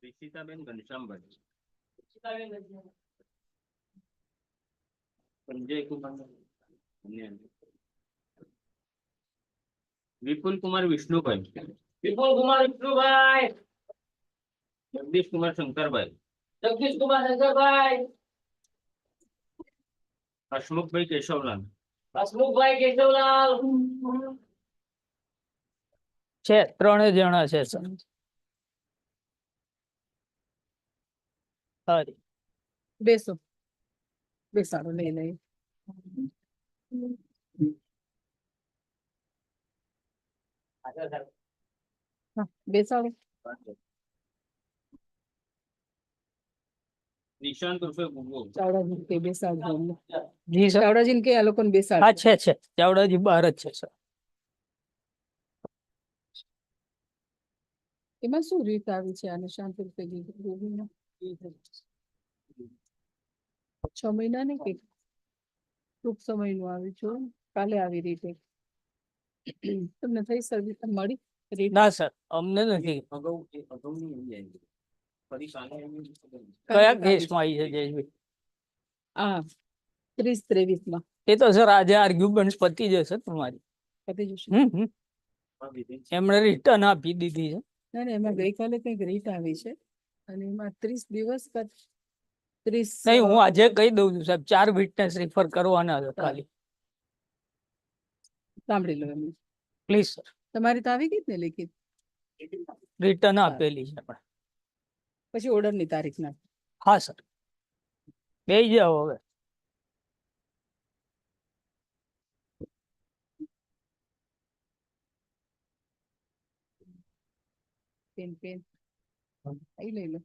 ऋषिताबेन घनश्यामભાઈ, સંજય કુમાર, વિપુલ કુમાર વિષ્ણુભાઈ, વિપુલ કુમાર વિષ્ણુભાઈ, જગદીશ કુમાર શંકરભાઈ, જગદીશ કુમાર શંકરભાઈ, હસમુખભાઈ કેશવલાલ, હસમુખભાઈ કેશવલાલ છે. 3 જણા છે સર. હારી બેસો બેસાડો લઈ લઈ હા, બેસાડો. નિશાંત ઉર્ફે ગુગુ, ચાવડાજી કે બેસાડજો અમને. જી સર. ચાવડાજીને કે આ લોકોને બેસાડો. હા છે ચાવડાજી બહાર જ છે સર. એમાં શું રીત આવી છે આને શાંતિ રીતે ગોગીને? 6 મહિના ને કે ટૂંક સમયનું આવ્યું છે? કાલે આવી રીતે તમને થઈ સર્વિસ મળી રીત? ના સર અમને નથી. અગાઉની એવી આવી. ફરી કાલે એવી કયા કેસમાં આવી છે જયેશભાઈ? હા, 30-23 માં એ તો સર આજે આર્ગ્યુમેન્ટ પતી જશે તમારી. પતી જશે. એમણે રિટર્ન આપી દીધી છે. ના ના, એમાં ગઈકાલે કંઈક રીત આવી છે અને એમાં 30 દિવસ કે 30 નહીં, હું આજે કહી દઉં છું સાહેબ, 4 વિટનેસ રિફર કરવાના છે ખાલી. સાંભળી લો એમને. Please sir. તમારી તો આવી ગઈ જ ને લેખિત? રિટર્ન આપેલી છે આપણે. પછી ઓર્ડરની તારીખ ના હા સર, બેસી જાઓ હવે. પેન અહીં લઈ લો.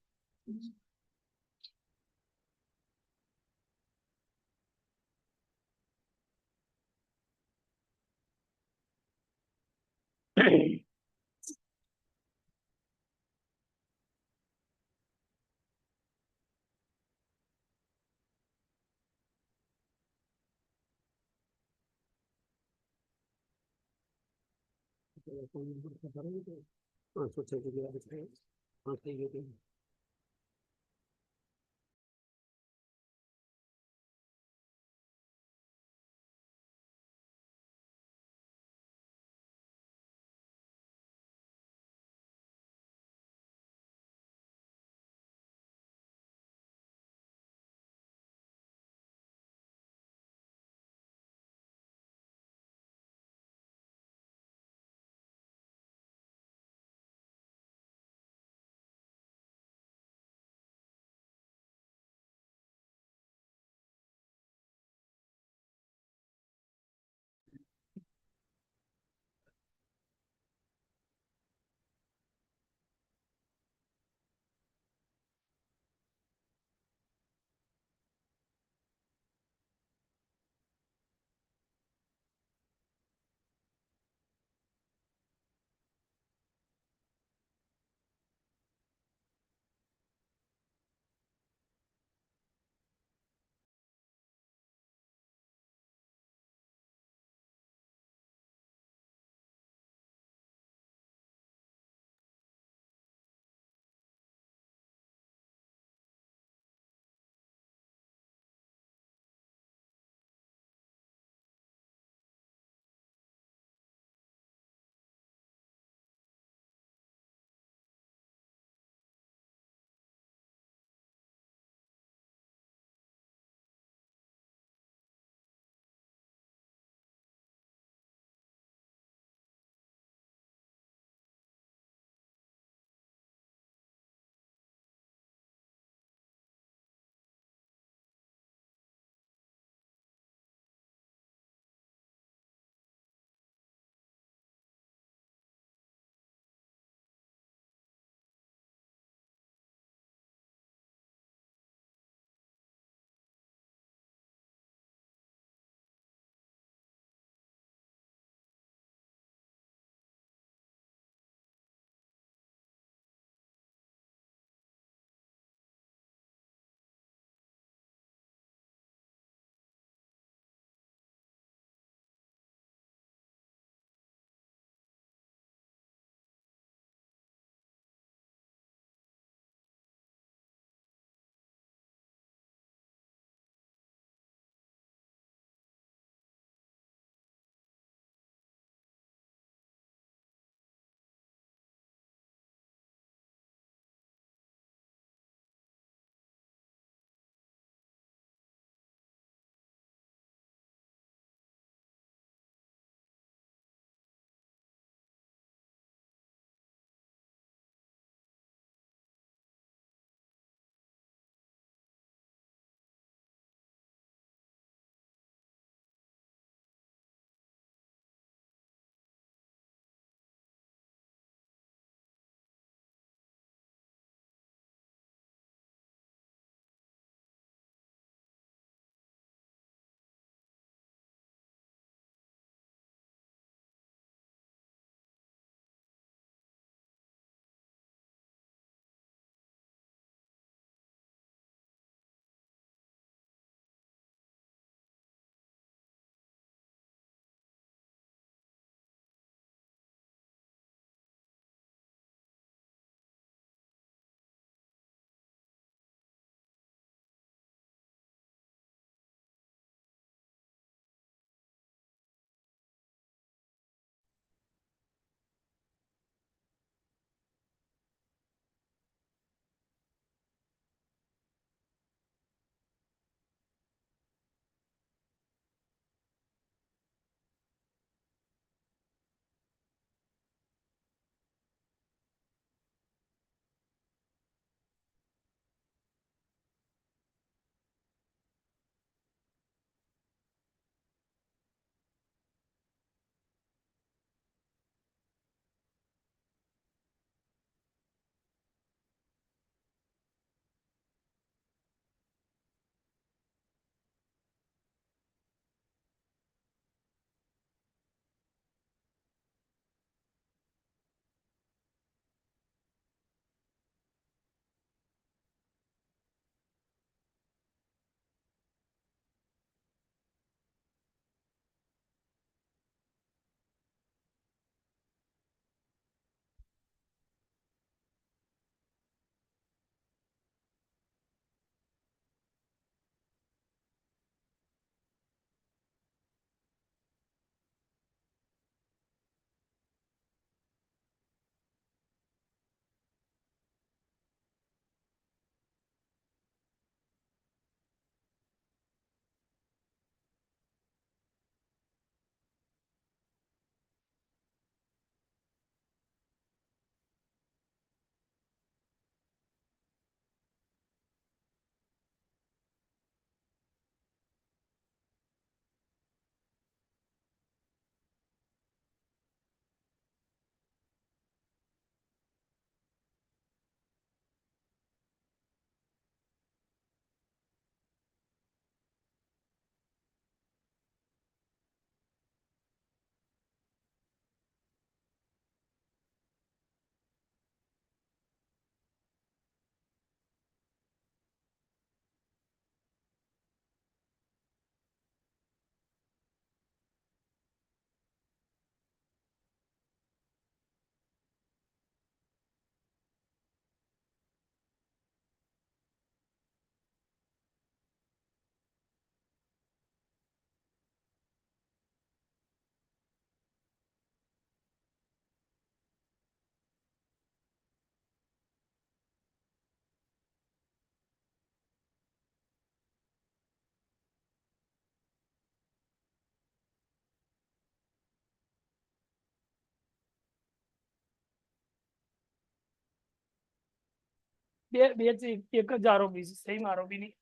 એક જ આરોપી છે, સેમ આરોપી ની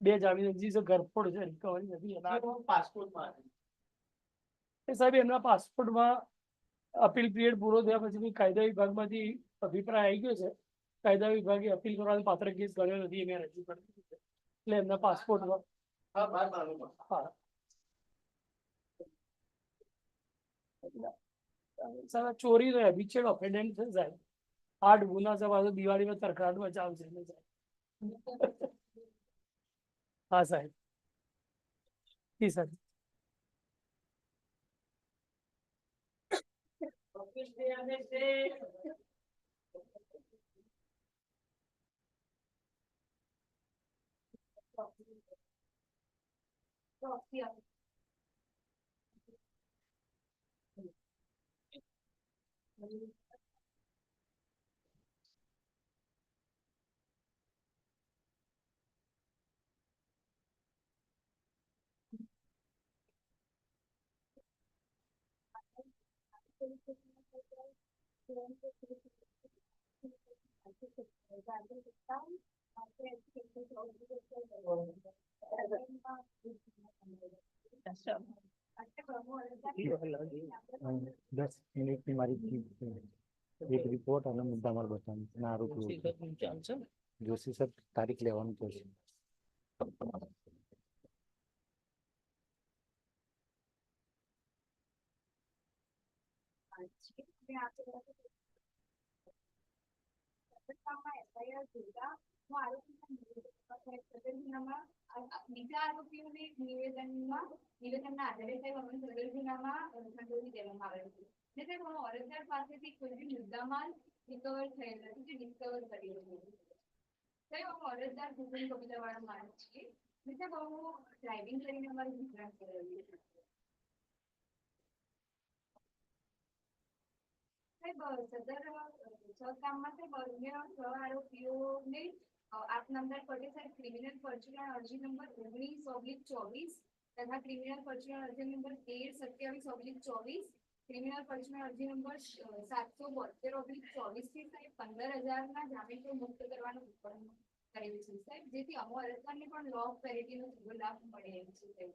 બે જામીન અરજી છે, ઘરફોડ છે, રિકવરી નથી એના પાસપોર્ટમાં એ સાહેબ એમના પાસપોર્ટમાં અપીલ પીરિયડ પૂરો થયા પછી કાયદા વિભાગમાંથી અભિપ્રાય આવી ગયો છે. કાયદા વિભાગે અપીલ કરવાનો પાત્ર કેસ ગણ્યો નથી, એ મેં રજૂ કર્યો છે. એટલે એમના પાસપોર્ટમાં હા સાહેબ ચોરી રહે વિચેડ ઓફેન્ડન્ટ છે સાહેબ. 8 ગુના છે, પાછો દિવાળીમાં તરખાટમાં ચાલશે એટલે સાહેબ. હા સાહેબ જી સાહેબ. દસ મિનિટની મારી જીપ છે. એક રિપોર્ટ અને મુદ્દામાલ બતાવવાનું અને આરોપી ચાલશે ને? જોશી સર તારીખ લેવાનું છે. બીજા આરોપીઓને નિવેદનના આધારે સાહેબ અમે સદર ગુનામાં સંડોવી દેવામાં આવેલ છે. ને સાહેબ અમે અરજદાર પાસેથી કોઈ બી મુદ્દામાલ રિકવર થયેલ નથી, જે ડિસ્કવર કરી છે. સાહેબ અમે અરજદાર ભૂગોળ કબીલાવાળા માણસ છીએ. ને સાહેબ અમે ડ્રાઇવિંગ કરીને અમારું ગુજરાન કરેલું છે. સાહેબ સદર કામમાં સાહેબ અન્ય 6 આરોપીઓને આપ નામદાર પટેલ સાહેબ ક્રિમિનલ ફોર્ચ્યુનર અરજી નંબર 19/24 તથા ક્રિમિનલ ફોર્ચ્યુનર અરજી નંબર 13/27/24 ક્રિમિનલ ફોર્ચ્યુનર અરજી નંબર 772/24 થી સાહેબ 15,000ના જામીન પર મુક્ત કરવાનું હુકમ કરેલ છે સાહેબ, જેથી અમો અરજદારને પણ લો ઓફ પેરિટીનો પૂરો લાભ મળે એમ છે સાહેબ.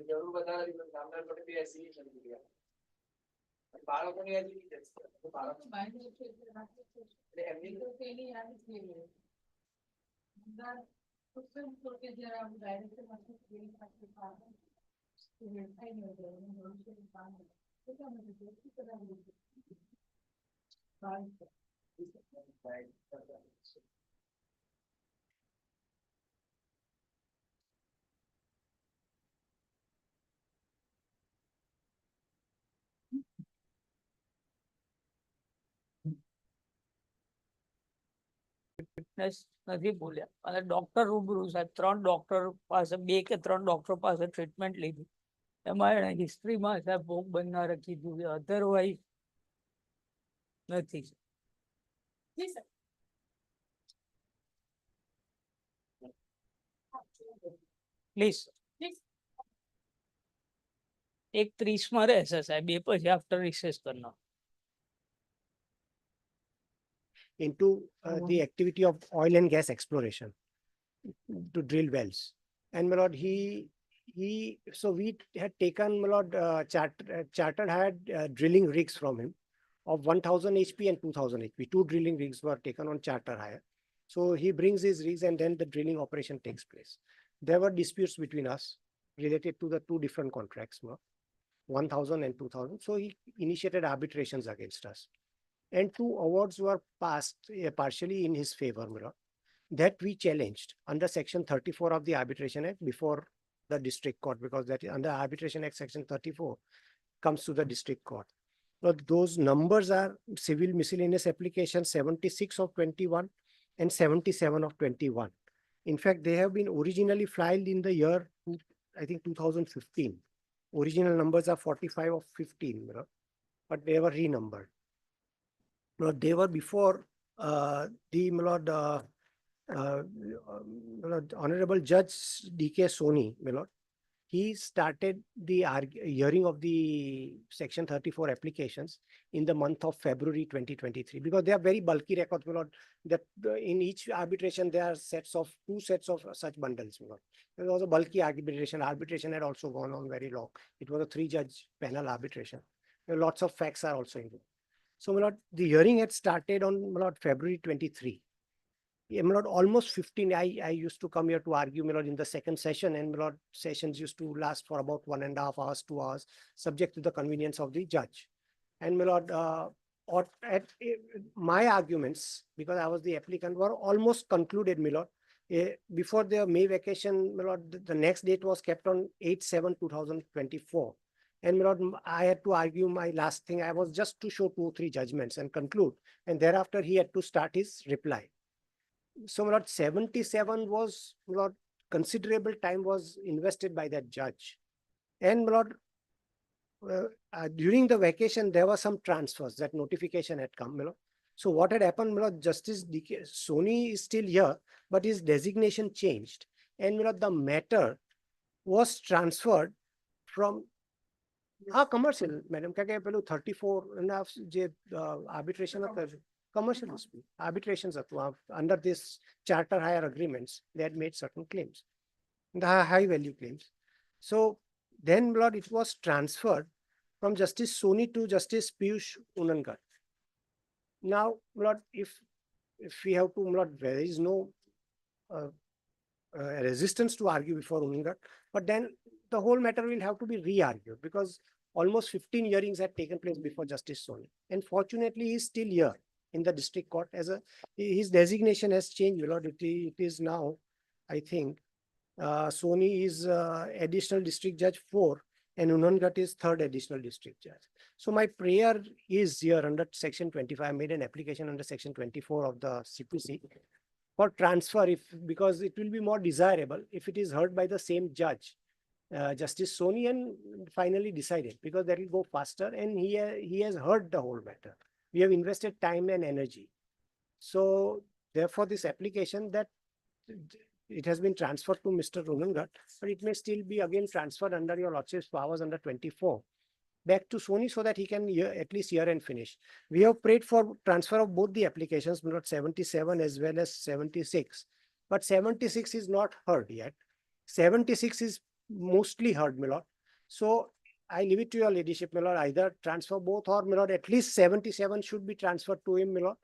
જરૂર બતાવે નામદાર પડે બી એસી નથી ગયા બાળકોની હજી એમની ફિટનેસ નથી બોલ્યા અને ડોક્ટર રૂબરૂ સાહેબ 3 ડોક્ટર પાસે 2 કે 3 ડોક્ટર પાસે ટ્રીટમેન્ટ લીધી. એમાં એને હિસ્ટ્રીમાં સાહેબ ભોગ બનનાર કીધું છે, અધરવાઇઝ નથી. પ્લીઝ 1:30 રહેશે સાહેબ, એ પછી આફ્ટર રિસેસ કરનાર. into the activity of oil and gas exploration to drill wells. And my lord, so we had taken, my lord, chartered had drilling rigs from him of 1,000 HP and 2,000 HP. 2 drilling rigs were taken on charter hire. So he brings his rigs and then the drilling operation takes place. There were disputes between us related to the 2 different contracts, 1,000 and 2,000. So he initiated arbitrations against us. And 2 awards were passed partially in his favor, that we challenged under Section 34 of the Arbitration Act before the district court, because that under Arbitration Act Section 34 comes to the district court. But those numbers are civil miscellaneous application 76 of 21 and 77 of 21. In fact, they have been originally filed in the year, I think 2015. Original numbers are 45 of 15, but they were renumbered. They were before the Honorable Judge D.K. Soni, he started the hearing of the Section 34 applications in the month of February 2023, because they are very bulky records, that in each arbitration there are two sets of such bundles. There was a bulky arbitration. Arbitration had also gone on very long. It was a 3-judge panel arbitration. Lots of facts are also involved. So the hearing had started on February 23. Almost 15. I used to come here to argue in the second session, and sessions used to last for about 1.5 hours, 2 hours, subject to the convenience of the judge. And my arguments, because I was the applicant, were almost concluded, before the May vacation. The next date was kept on 8/7/2024. And I had to argue my last thing. I was just to show 2 or 3 judgments and conclude. And thereafter, he had to start his reply. So 77 was, considerable time was invested by that judge. And during the vacation, there were some transfers. That notification had come. So what had happened, Justice D.K. Soni is still here, but his designation changed. And the matter was transferred from commercial, madam. 34 arbitration commercial dispute, arbitrations under this charter hire agreements, they had made certain claims, the high value claims. So then it was transferred from Justice Soni to Justice Piyush Unangar. Now, if we have to, there is no resistance to argue before Unangar, but then the whole matter will have to be re-argued, because almost 15 hearings had taken place before Justice Soni. And fortunately, he is still here in the district court his designation has changed. It is now, I think, Soni is additional district judge 4 and Unangat is 3rd additional district judge. So my prayer is here under Section 25. I made an application under Section 24 of the CPC for transfer, because it will be more desirable if it is heard by the same judge, Justice Soni, and finally decided, because that will go faster, and he has heard the whole matter. We have invested time and energy. So therefore, this application, that it has been transferred to Mr. Unangat, but it may still be again transferred under your lordship's powers under 24 back to Soni, so that he can at least hear and finish. We have prayed for transfer of both the applications, 77 as well as 76. But 76 is not heard yet. 76 is mostly heard, my lord. So I leave it to your ladyship, my lord, either transfer both, or my lord, at least 77 should be transferred to him, my lord,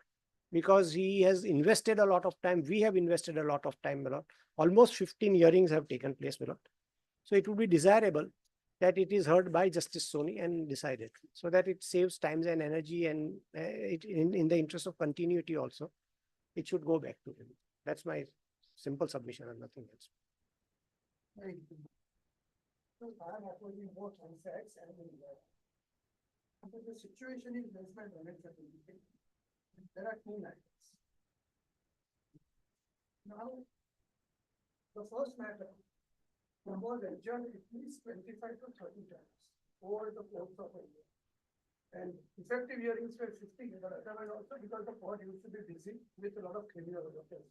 because he has invested a lot of time. We have invested a lot of time, my lord. Almost 15 hearings have taken place, my lord. So it would be desirable that it is heard by Justice Soni and decided, so that it saves times and energy, and in the interest of continuity also, it should go back to him. That's my simple submission and nothing else. So I am opposing both on facts and but the situation is basement management. There are 2 matters. Now, the first matter was adjourned at least 25 to 30 times over the course of a year. And effective hearings were 50, but otherwise also because the court used to be busy with a lot of criminal matters.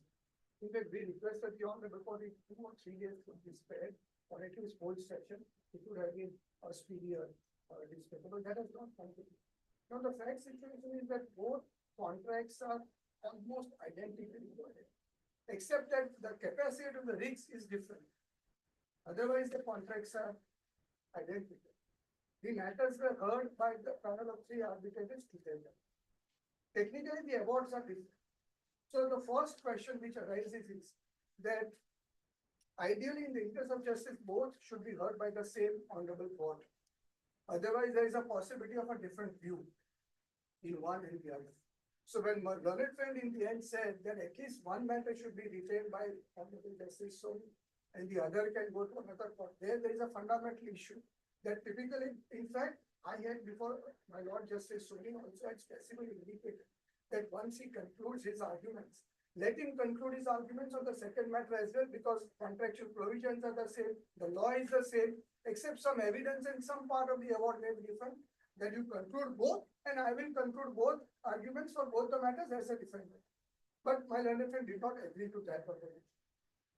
In fact, we requested the Honorable Court 2 or 3 days to be spared, or at least whole session. It would have been a speedier discussion, but that has not come to be. Now, the fact situation is that both contracts are almost identical, except that the capacity of the rigs is different. Otherwise, the contracts are identical. The matters were heard by the panel of 3 arbitrators together. Technically, the awards are different. So the first question which arises is that ideally, in the interest of justice, both should be heard by the same honorable court. Otherwise, there is a possibility of a different view in one and the other. So when learned friend in the end said that at least one matter should be retained by Honorable Justice Soni and the other can go to another court, there is a fundamental issue that typically, in fact, I had before, my Lord Justice Soni also had specifically indicated that once he concludes his arguments, let him conclude his arguments on the second matter as well, because contractual provisions are the same, the law is the same, except some evidence and some part of the award may be different, that you conclude both, and I will conclude both arguments for both the matters as a defendant. But my learned friend did not agree to that proposition.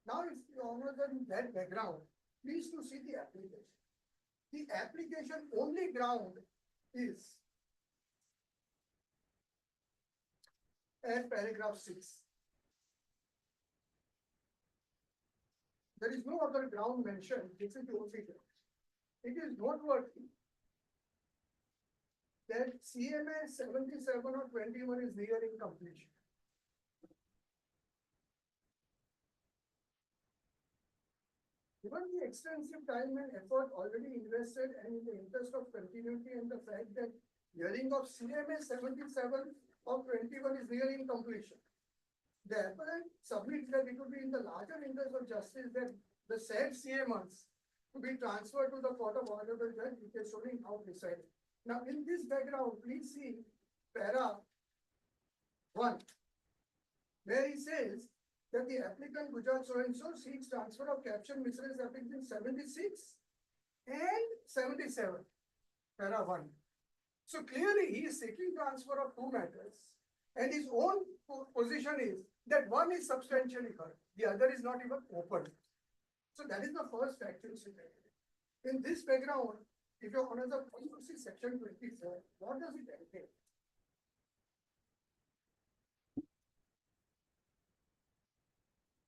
Now, if you honor that background, please to see the application. The application only ground is at paragraph 6. There is no other ground mentioned. This is the only ground. It is noteworthy that CMA 77 or 21 is nearing completion. Given the extensive time and effort already invested, and in the interest of continuity and the fact that hearing of CMA 77 or 21 is nearing completion, the appellant submits that it would be in the larger interest of justice that the said CMAs to be transferred to the Court of Honorable Judge, which is showing how decided. Now, in this background, please see para 1, where he says that the applicant Gujarat so and so seeks transfer of caption miscellaneous application 76 and 77, para 1. So clearly, he is seeking transfer of two matters, and his own position is that one is substantially heard, the other is not even open. So that is the first factual scenario. In this background, if you honor the policy section 24, what does it entail?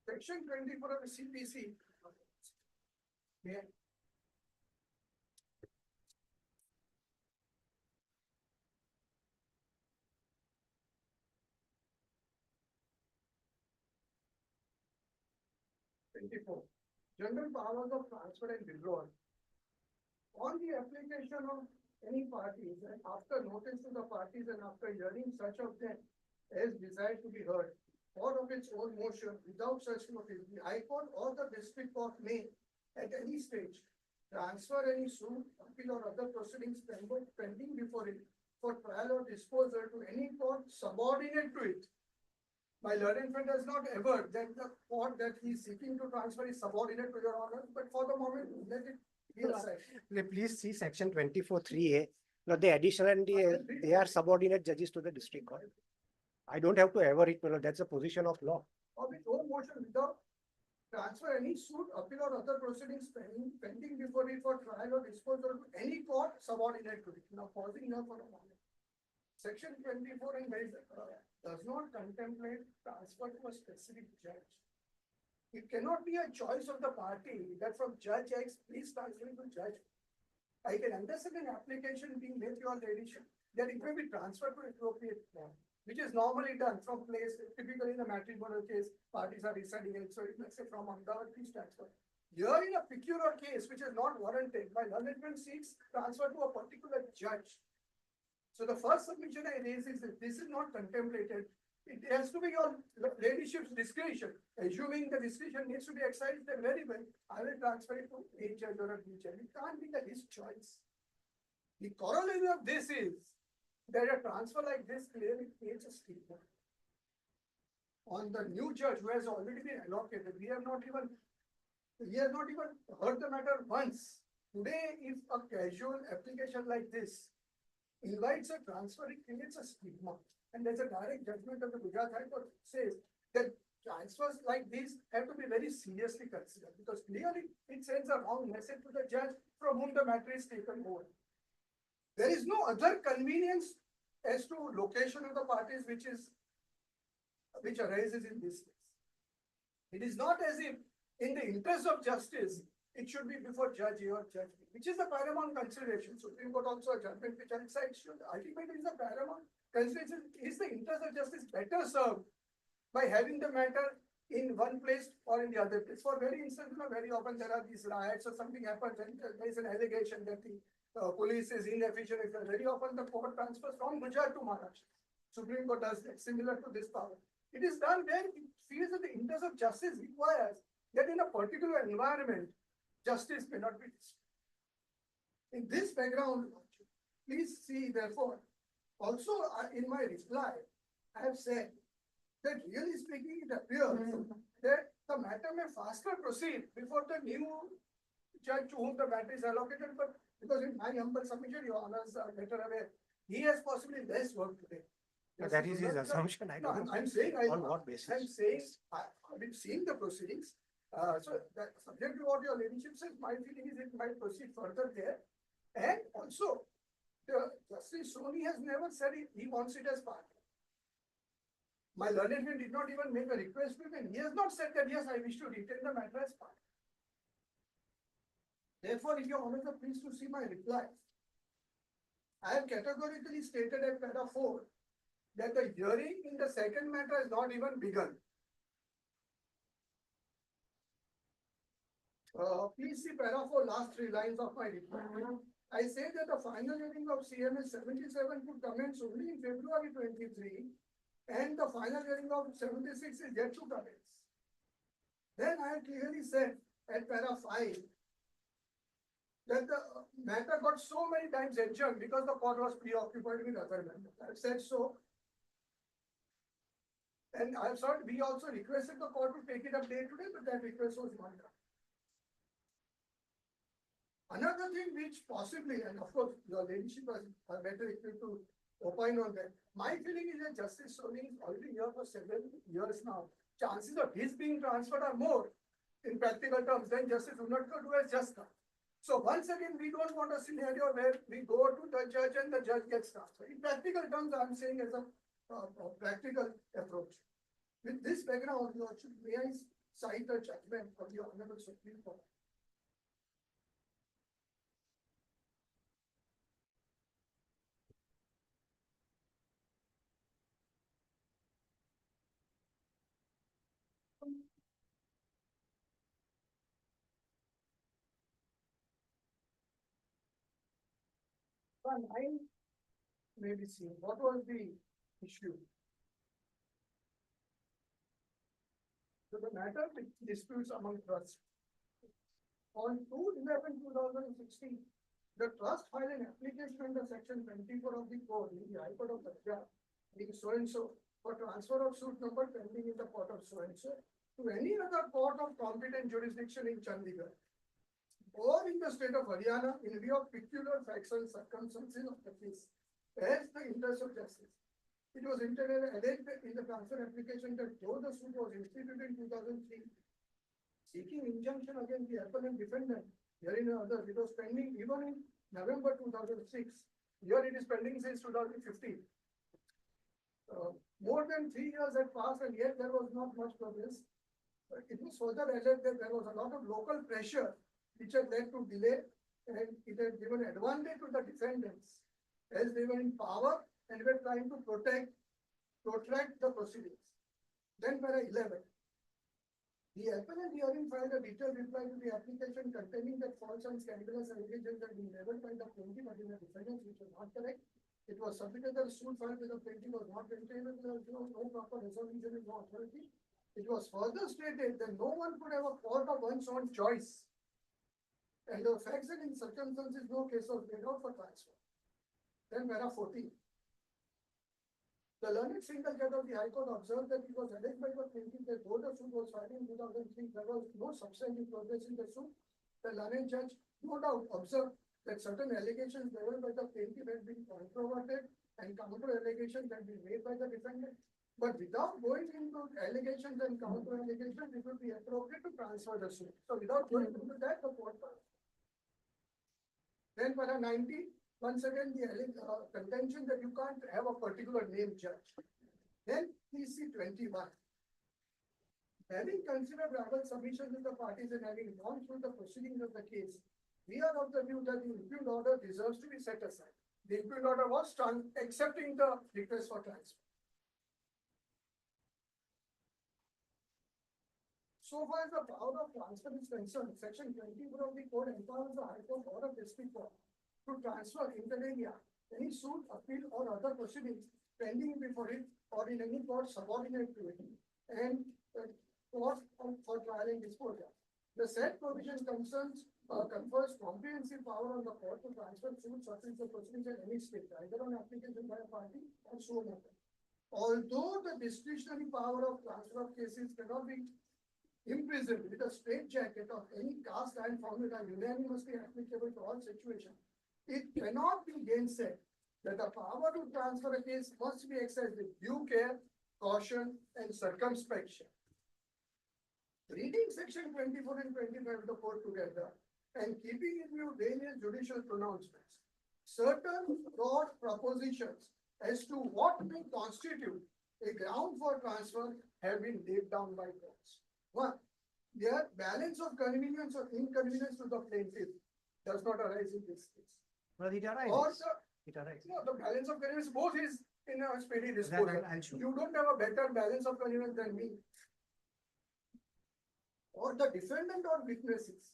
Section 24 of the CPC. Yeah. General powers of transfer and withdrawal. On the application of any parties and after notice to the parties and after hearing such of them as desired to be heard, or of its own motion without such notice, the High Court or the District Court may, at any stage, transfer any suit, appeal or other proceedings pending before it for trial or disposal to any court subordinate to it. My learned friend does not aver that the court that he is seeking to transfer is subordinate to your honor, but for the moment, let it be aside. Please see section 24(3)(a). Now, the additionally, they are subordinate judges to the district court. I don't have to aver it, that's a position of law. Of its own motion without transfer any suit, appeal or other proceedings pending before it for trial or disposal to any court subordinate to it. Now, pausing here for a moment. Section 24 and does not contemplate transfer to a specific judge. It cannot be a choice of the party that from Judge X, please transfer to Judge. I can understand an application being made to your ladyship that it may be transferred to appropriate form, which is normally done from place, typically in a matrimonial case, parties are deciding it, so let's say from Ahmedabad, please transfer. Here in a peculiar case, which is not warranted, my learned friend seeks transfer to a particular judge. So the first submission I raise is that this is not contemplated. It has to be your ladyship's discretion. Assuming the discretion needs to be exercised, then very well, I will transfer it to A judge or a B judge. It can't be that his choice. The corollary of this is that a transfer like this clearly creates a stigma on the new judge who has already been allocated. He has not even heard the matter once. Today, if a casual application like this invites a transfer, it creates a stigma. And there's a direct judgment of the Gujarat High Court says that transfers like these have to be very seriously considered, because clearly it sends a wrong message to the judge from whom the matter is taken over. There is no other convenience as to location of the parties which arises in this case. It is not as if in the interest of justice, it should be before Judge A or Judge B, which is the paramount consideration. Supreme Court also a judgment which I said should ultimately is the paramount consideration. Is the interest of justice better served by having the matter in one place or in the other place? For very instance, very often there are these riots or something happens and there is an allegation that the police is inefficient. Very often the court transfers from Gujarat to Maharashtra. Supreme Court does that, similar to this power. It is done where it feels that the interest of justice requires that in a particular environment, justice may not be disturbed. In this background, please see therefore, also in my reply, I have said that really speaking, it appears that the matter may faster proceed before the new judge to whom the matter is allocated, but because in my humble submission, your honors are better aware, he has possibly less work today. That is his assumption. I No, don't know. I'm saying, On what basis? I'm saying, I've been seeing the proceedings. So that subject to what your ladyship says, my feeling is it might proceed further there. And also, Justice Soni has never said he wants it as part. My learned friend did not even make a request to him, and he has not said that, yes, I wish to retain the matter as part. Therefore, if your honors are pleased to see my reply, I have categorically stated at para 4 that the hearing in the second matter has not even begun. Please see para 4 last 3 lines of my reply. I say that the final hearing of CMS 77 could commence only in February 23, and the final hearing of 76 is yet to commence. Then I clearly said at para 5 that the matter got so many times adjourned because the court was preoccupied with other matters. I have said so. And I have said we also requested the court to take it up day today, but that request was not done. Another thing which possibly, and of course, your ladyship are better equipped to opine on that. My feeling is that Justice Soni is already here for several years now. Chances of his being transferred are more in practical terms than Justice Unadkar who has just come. So once again, we don't want a scenario where we go to the judge and the judge gets transferred. In practical terms, I'm saying as a practical approach. With this background, may I cite a judgment of the Honorable Supreme Court. One, I may be seeing what was the issue. So the matter disputes among trusts. On 2/11/2016, the trust filed an application under section 24 of the code in the High Court of Punjab, being so and so, for transfer of suit number pending in the court of so and so to any other court of competent jurisdiction in Chandigarh or in the state of Haryana in view of peculiar facts and circumstances of the case, as the interest of justice. It was intended in the transfer application that though the suit was instituted in 2003, seeking injunction against the appellant defendant, herein and others, it was pending even in November 2006. Here it is pending since 2015. More than 3 years had passed and yet there was not much progress. It was further alleged that there was a lot of local pressure which had led to delay, and it had given advantage to the defendants as they were in power and were trying to protract the proceedings. Then para 11. The appellant herein filed a detailed reply to the application containing that false and scandalous allegations had been leveled by the plaintiff against the defendants, which was not correct. It was submitted that the suit filed with the plaintiff was not maintained, there was no proper resolution in no authority. It was further stated that no one could have a court of one's own choice. And the facts and in circumstances, no case was made out for transfer. Then para 14. The learned single judge of the High Court observed that it was alleged by the plaintiff that though the suit was filed in 2003, there was no substantive progress in the suit. The learned judge no doubt observed that certain allegations leveled by the plaintiff had been controverted and counter allegations had been made by the defendant. But without going into allegations and counter allegations, it would be appropriate to transfer the suit. So without going into that, the court transferred. Then para 90, once again the contention that you can't have a particular name judge. Then please see 21. Having considered rather submissions of the parties and having gone through the proceedings of the case, we are of the view that the impugned order deserves to be set aside. The impugned order was accepting the request for transfer. So far as the power of transfer is concerned, section 24 of the code empowers the High Court or a district court to transfer inter alia any suit, appeal or other proceedings pending before it or in any court subordinate to it and court for trial and disposal. The said provision concerns confers comprehensive power on the court to transfer suits, substance of proceedings at any state, either on application by a party or so matter. Although the discretionary power of transfer of cases cannot be imprisoned with a straitjacket of any caste and formula unanimously applicable to all situations, it cannot be gainsaid that the power to transfer a case must be exercised with due care, caution, and circumspection. Reading section 24 and 25 of the code together and keeping in view various judicial pronouncements, certain broad propositions as to what may constitute a ground for transfer have been laid down by courts. One, their balance of convenience or inconvenience to the plaintiff does not arise in this case. Well, it Or arises. the, It arises. no, the balance of convenience both is in a speedy That disposal. I'll show. You don't have a better balance of convenience than me. Or the defendant or witnesses.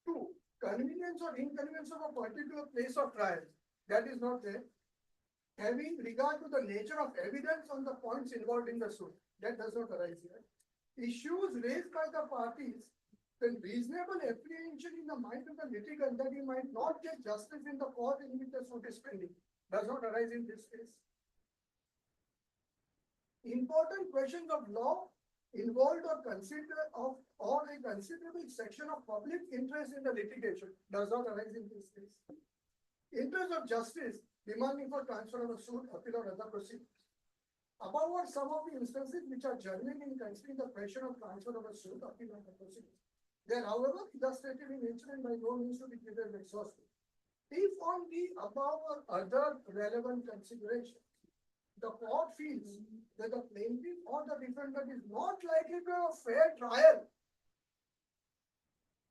Two, convenience or inconvenience of a particular place of trial. That is not there. Having regard to the nature of evidence on the points involved in the suit. That does not arise here. Issues raised by the parties, then reasonable apprehension in the mind of the litigant that he might not get justice in the court in which the suit is pending. Does not arise in this case. Important questions of law involved or a considerable section of public interest in the litigation does not arise in this case. Interest of justice demanding for transfer of a suit, appeal or other proceedings. Above are some of the instances which are germane in considering the question of transfer of a suit, appeal or other proceedings. They are, however, illustrative in nature and by no means to be considered exhaustive. If on the above or other relevant considerations, the court feels that the plaintiff or the defendant is not likely to have a fair trial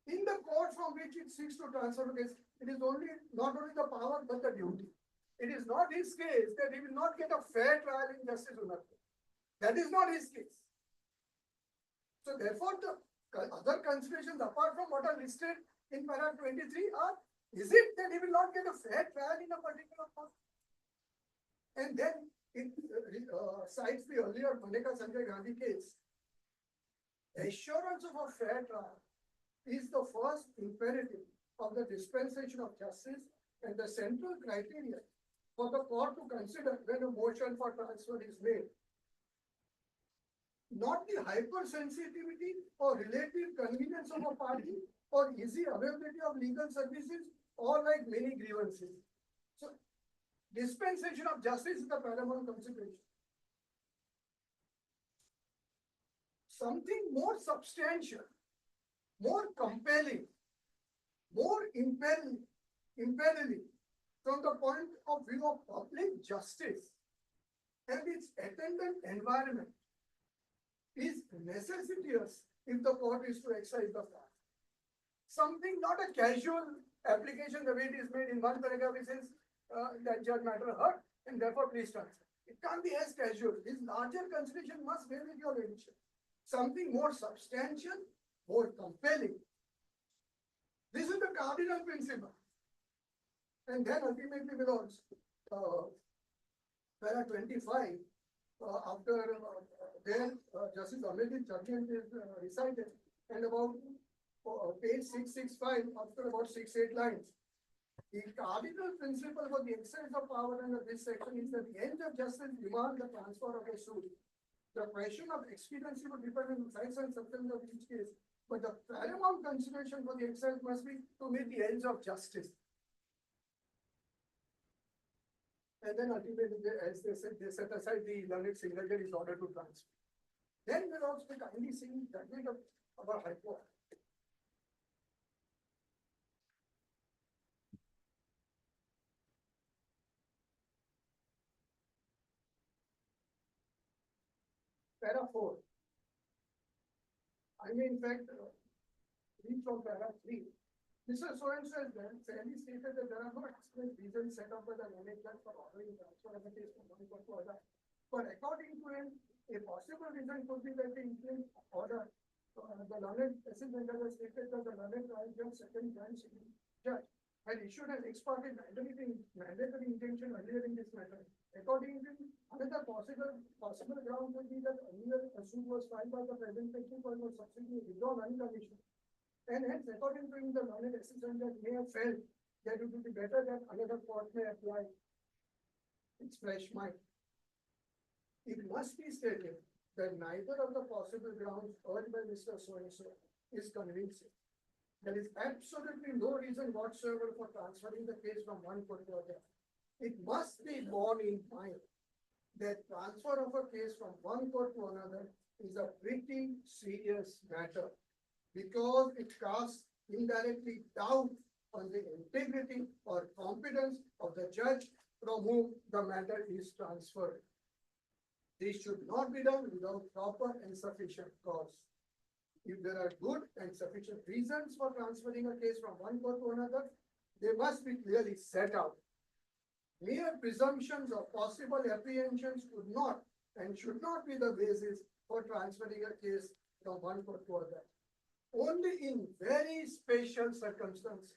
in the court from which it seeks to transfer the case, it is not only the power but the duty. It is not his case that he will not get a fair trial in justice Unakku. That is not his case. So therefore, the other considerations apart from what are listed in paragraph 23 are, is it that he will not get a fair trial in a particular court? And then it cites the earlier Maneka Sanjay Gandhi case. Assurance of a fair trial is the first imperative of the dispensation of justice and the central criteria for the court to consider when a motion for transfer is made. Not the hypersensitivity or relative convenience of a party or easy availability of legal services or like many grievances. So, dispensation of justice is the paramount consideration. Something more substantial, more compelling, more impelling from the point of view of public justice and its attendant environment is necessitous if the court is to exercise the power. Something not a casual application, the way it is made in one paragraph, it says that judge matter heard and therefore please transfer. It can't be as casual. This larger consideration must bear with your attention. Something more substantial, more compelling. This is the cardinal principle. And then ultimately below para 25, after Justice Ahmed's judgment is recited, and about page 665, after about 6-8 lines, the cardinal principle for the exercise of power under this section is that the end of justice demands the transfer of a suit. The question of expediency would depend on the size and substance of each case, but the paramount consideration for the exercise must be to meet the ends of justice. And then ultimately, as they said, they set aside the learned signatory's order to transfer. Then we're also kindly seeing judgment of our High Court. Para 4. I may in fact read from para 3. Mr. So-and-so has fairly stated that there are no express reasons set up by the learned judge for ordering transfer of a case from one court to other. But according to him, a possible reason could be that the interim order, the learned assistant judge has stated that the learned trial judge, second branch judge, had issued an ex parte mandatory intention earlier in this matter. According to him, another possible ground would be that earlier a suit was filed by the present plaintiff but was subsequently withdrawn unconditionally. And hence, according to him, the learned assistant judge may have felt that it would be better that another court may apply its fresh mind. It must be stated that neither of the possible grounds urged by Mr. So-and-so is convincing. There is absolutely no reason whatsoever for transferring the case from one court to other. It must be borne in mind that transfer of a case from one court to another is a pretty serious matter because it casts indirectly doubt on the integrity or competence of the judge from whom the matter is transferred. This should not be done without proper and sufficient cause. If there are good and sufficient reasons for transferring a case from one court to another, they must be clearly set out. Mere presumptions of possible apprehensions could not and should not be the basis for transferring a case from one court to other. Only in very special circumstances,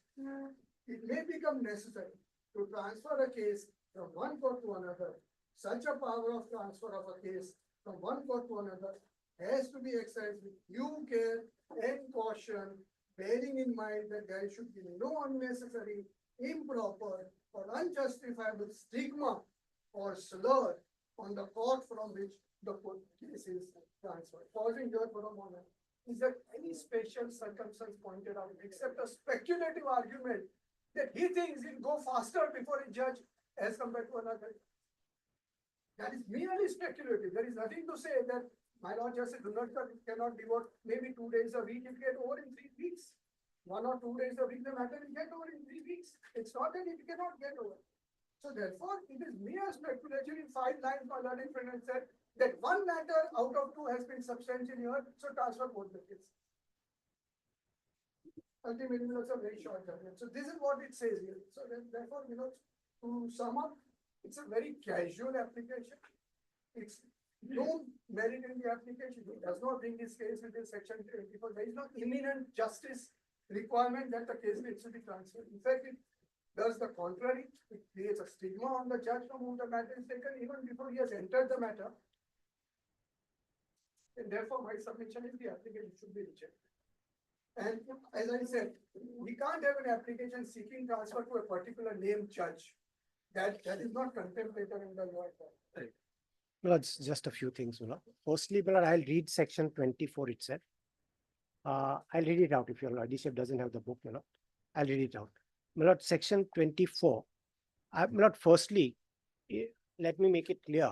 it may become necessary to transfer a case from one court to another. Such a power of transfer of a case from one court to another has to be exercised with due care and caution, bearing in mind that there should be no unnecessary, improper, or unjustifiable stigma or slur on the court from which the case is transferred. Pausing here for a moment. Is there any special circumstance pointed out except a speculative argument that he thinks he'll go faster before a judge as compared to another? That is merely speculative. There is nothing to say that my lord just cannot devote maybe 2 days a week, it get over in 3 weeks. 1 or 2 days a week, the matter will get over in 3 weeks. It's not that it cannot get over. So therefore, it is mere speculation. In 5 lines, my learned friend has said that one matter out of 2 has been substantially heard, so transfer both the cases. Ultimately, that's a very short judgment. So this is what it says here. So therefore, to sum up, it's a very casual application. It's no merit in the application. It does not bring this case within section 24. There is no imminent justice requirement that the case needs to be transferred. In fact, it does the contrary. It creates a stigma on the judge from whom the matter is taken even before he has entered the matter. And therefore, my submission is the application should be rejected. And as I said, we can't have an application seeking transfer to a particular named judge. That is not contemplated in the law. Well, it's just a few things. Firstly, I'll read section 24 itself. I'll read it out if your ladyship doesn't have the book. I'll read it out. Section 24. Firstly, let me make it clear.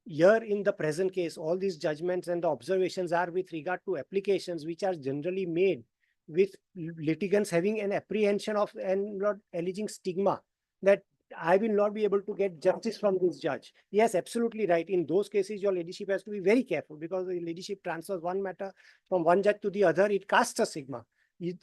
Here in the present case, all these judgments and the observations are with regard to applications which are generally made with litigants having an apprehension of and not alleging stigma that I will not be able to get justice from this judge. Yes, absolutely right. In those cases, your ladyship has to be very careful because the ladyship transfers one matter from one judge to the other. It casts a stigma.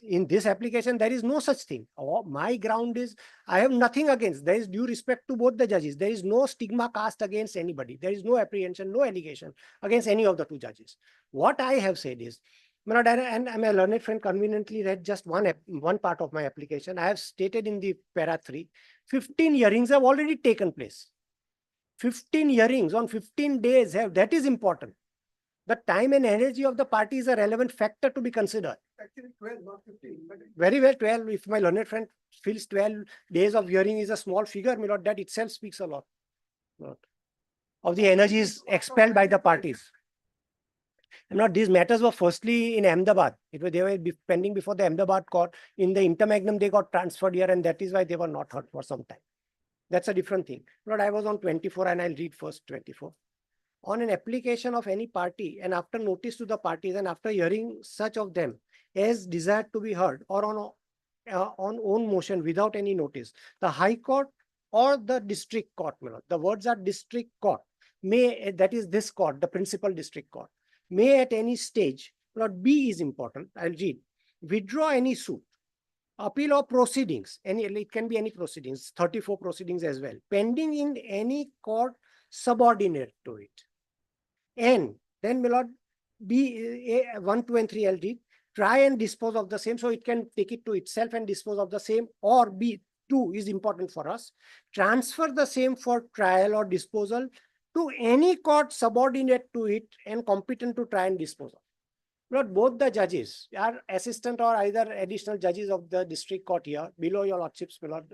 In this application, there is no such thing. My ground is, I have nothing against. There is due respect to both the judges. There is no stigma cast against anybody. There is no apprehension, no allegation against any of the 2 judges. What I have said is, and my learned friend conveniently read just one part of my application. I have stated in the para 3, 15 hearings have already taken place. 15 hearings on 15 days that is important. The time and energy of the party is a relevant factor to be considered. Actually, 12, not 15. But very well, 12. If my learned friend feels 12 days of hearing is a small figure, that itself speaks a lot of the energies expelled by the parties. These matters were firstly in Ahmedabad. They were pending before the Ahmedabad court. In the intermagnum, they got transferred here, and that is why they were not heard for some time. That's a different thing. I was on 24, and I'll read first 24. On an application of any party, and after notice to the parties, and after hearing such of them as desired to be heard, or on own motion without any notice, the High Court or the District Court, the words are District Court, may, that is this court, the principal District Court, may at any stage, B is important, I'll read, withdraw any suit, appeal or proceedings, it can be any proceedings, 34 proceedings as well, pending in any court subordinate to it. And then B, 1, 2, and 3, I'll read, try and dispose of the same. So it can take it to itself and dispose of the same, or B, 2 is important for us. Transfer the same for trial or disposal to any court subordinate to it and competent to try and dispose of. Not both the judges are assistant or either additional judges of the district court here, below your lordships, my lord.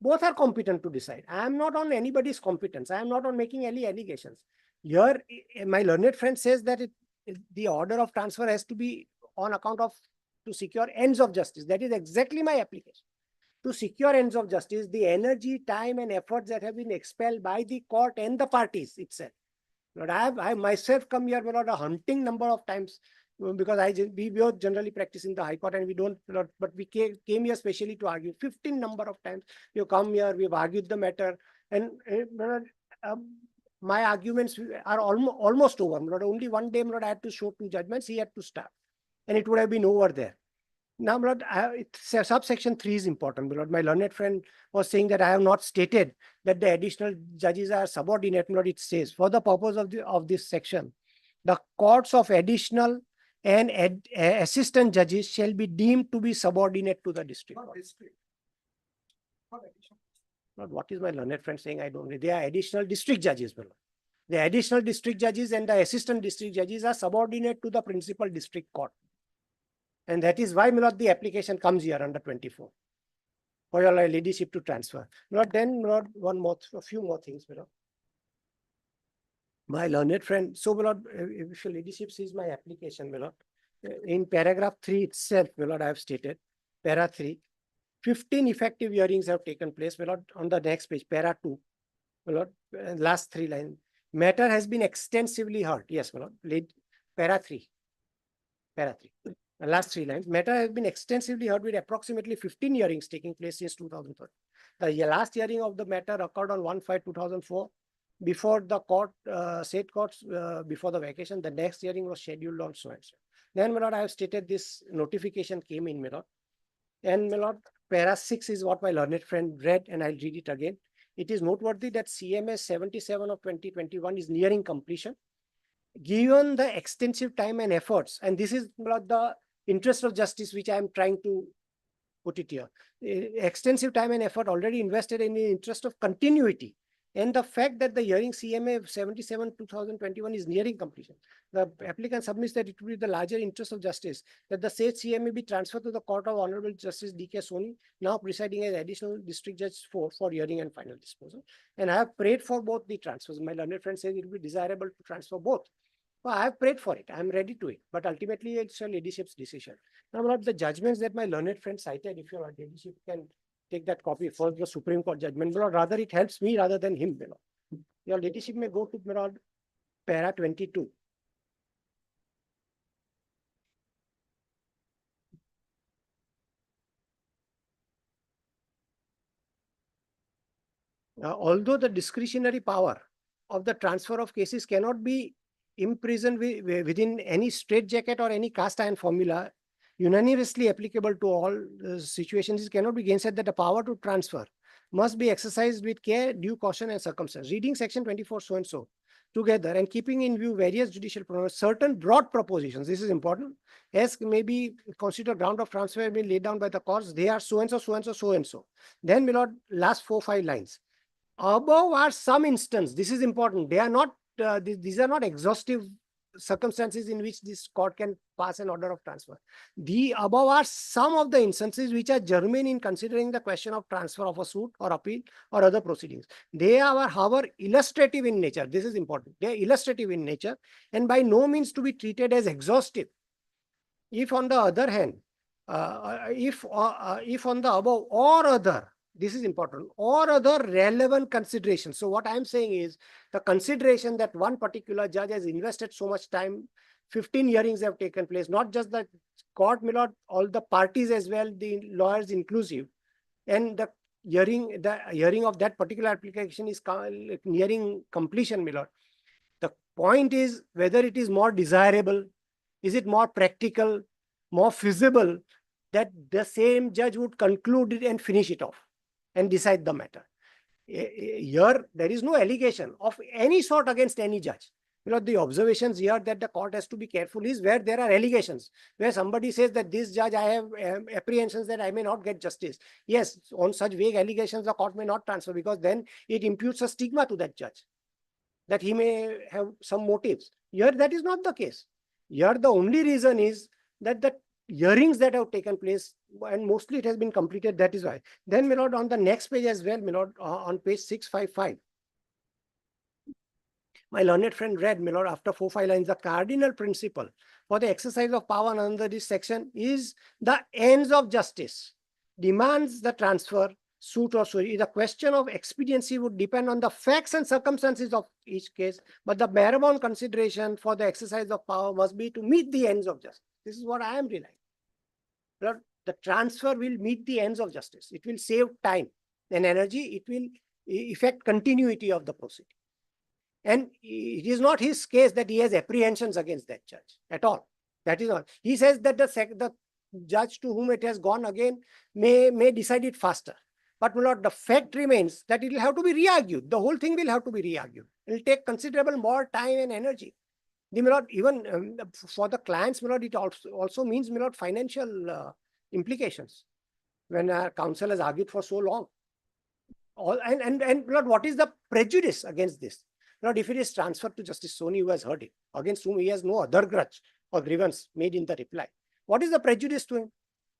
Both are competent to decide. I am not on anybody's competence. I am not on making any allegations. Here, my learned friend says that the order of transfer has to be on account of to secure ends of justice. That is exactly my application. To secure ends of justice, the energy, time, and efforts that have been expelled by the court and the parties itself. Lord, I myself come here, Lord, a hunting number of times because we both generally practice in the High Court and we don't, Lord, but we came here specially to argue. 15 number of times you come here, we've argued the matter, and Lord, my arguments are almost over. Lord, only one day, Lord, I had to show 2 judgments. He had to start, and it would have been over there. Now, Lord, subsection 3 is important. Lord, my learned friend was saying that I have not stated that the additional judges are subordinate. Lord, it says for the purpose of this section, the courts of additional and assistant judges shall be deemed to be subordinate to the district Not court. district. Not additional. Lord, what is my learned friend saying? I don't know. They are additional district judges. Lord. The additional district judges and the assistant district judges are subordinate to the principal district court. And that is why, my lord, the application comes here under 24 for your ladyship to transfer. Lord, then, Lord, a few more things, my lord. My learned friend, so, my lord, if your ladyship sees my application, my lord, in paragraph 3 itself, my lord, I have stated, para 3, 15 effective hearings have taken place, my lord, on the next page, para 2, my lord, last 3 lines. Matter has been extensively heard. Yes, my lord, para 3. Para 3. The last 3 lines. Matter has been extensively heard with approximately 15 hearings taking place since 2003. The last hearing of the matter occurred on 1/5/2004 before the court, state courts, before the vacation. The next hearing was scheduled on so and so. Then, my lord, I have stated this notification came in, my lord. And, my lord, para 6 is what my learned friend read, and I'll read it again. It is noteworthy that CMS 77 of 2021 is nearing completion. Given the extensive time and efforts, and this is the interest of justice which I am trying to put it here, extensive time and effort already invested in the interest of continuity, and the fact that the hearing CMA 77 2021 is nearing completion, the applicant submits that it will be the larger interest of justice that the said CMA be transferred to the Court of Honorable Justice D.K. Soni, now presiding as additional district judge for hearing and final disposal. And I have prayed for both the transfers. My learned friend says it will be desirable to transfer both. Well, I have prayed for it. I am ready to it. But ultimately, it's your ladyship's decision. Now, Lord, the judgments that my learned friend cited, if your ladyship can take that copy for the Supreme Court judgment, Lord, rather it helps me rather than him. Lord. Your ladyship may go to Lord, para 22. Although the discretionary power of the transfer of cases cannot be imprisoned within any straitjacket or any cast iron formula, unanimously applicable to all situations, it cannot be gainsaid that the power to transfer must be exercised with care, due caution, and circumstance. Reading section 24 so and so together and keeping in view various judicial pronouncements, certain broad propositions, this is important, as may be considered ground of transfer have been laid down by the courts. They are so and so, so and so, so and so. Then, my lord, last 4-5 lines. Above are some instances. This is important. They are not. These are not exhaustive circumstances in which this court can pass an order of transfer. The above are some of the instances which are germane in considering the question of transfer of a suit or appeal or other proceedings. They are, however, illustrative in nature. This is important. They are illustrative in nature and by no means to be treated as exhaustive. If on the other hand, if on the above or other, this is important, or other relevant considerations. So what I'm saying is the consideration that one particular judge has invested so much time, 15 hearings have taken place, not just the court, my lord, all the parties as well, the lawyers inclusive, and the hearing of that particular application is nearing completion, my lord. The point is whether it is more desirable, is it more practical, more feasible that the same judge would conclude it and finish it off and decide the matter. Here, there is no allegation of any sort against any judge. You know, the observations here that the court has to be careful is where there are allegations, where somebody says that this judge, I have apprehensions that I may not get justice. Yes, on such vague allegations, the court may not transfer because then it imputes a stigma to that judge, that he may have some motives. Here, that is not the case. Here, the only reason is that the hearings that have taken place, and mostly it has been completed, that is why. Then, my lord, on the next page as well, my lord, on page 655, my learned friend read, my lord, after 4-5 lines, the cardinal principle for the exercise of power under this section is the ends of justice demands the transfer, suit or suit. The question of expediency would depend on the facts and circumstances of each case, but the paramount consideration for the exercise of power must be to meet the ends of justice. This is what I am relying. Lord, the transfer will meet the ends of justice. It will save time and energy. It will effect continuity of the proceeding. And it is not his case that he has apprehensions against that judge at all. That is not. He says that the judge to whom it has gone again may decide it faster. But my lord, the fact remains that it will have to be re-argued. The whole thing will have to be re-argued. It will take considerable more time and energy. My lord, even for the clients, my lord, it also means, my lord, financial implications when our counsel has argued for so long. And Lord, what is the prejudice against this? Lord, if it is transferred to Justice Soni, who has heard it, against whom he has no other grudge or grievance made in the reply, what is the prejudice to him?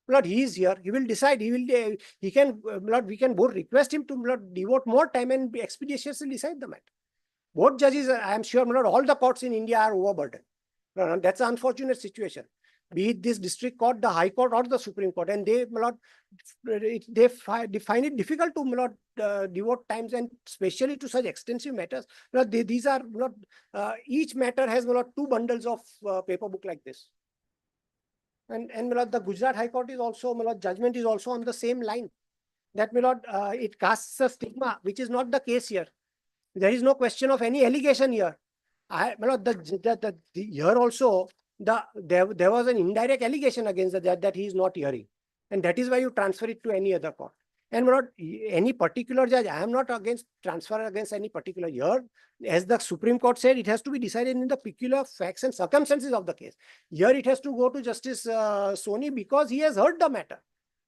Lord, he is here. He will decide. He can. Lord, we can both request him to, Lord, devote more time and expeditiously decide the matter. Both judges, I am sure, Lord, all the courts in India are overburdened. Lord, that's an unfortunate situation. Be it this district court, the High Court, or the Supreme Court, and they, my lord, they find it difficult to, my lord, devote times, and especially to such extensive matters. Lord, these are, Lord, each matter has, my lord, 2 bundles of paper book like this. And my lord, the Gujarat High Court is also, my lord, judgment is also on the same line. That, my lord, it casts a stigma, which is not the case here. There is no question of any allegation here. My lord, here also, there was an indirect allegation against the judge that he is not hearing, and that is why you transfer it to any other court. And my lord, any particular judge, I am not against transfer against any particular. Here, as the Supreme Court said, it has to be decided in the peculiar facts and circumstances of the case. Here, it has to go to Justice Soni because he has heard the matter.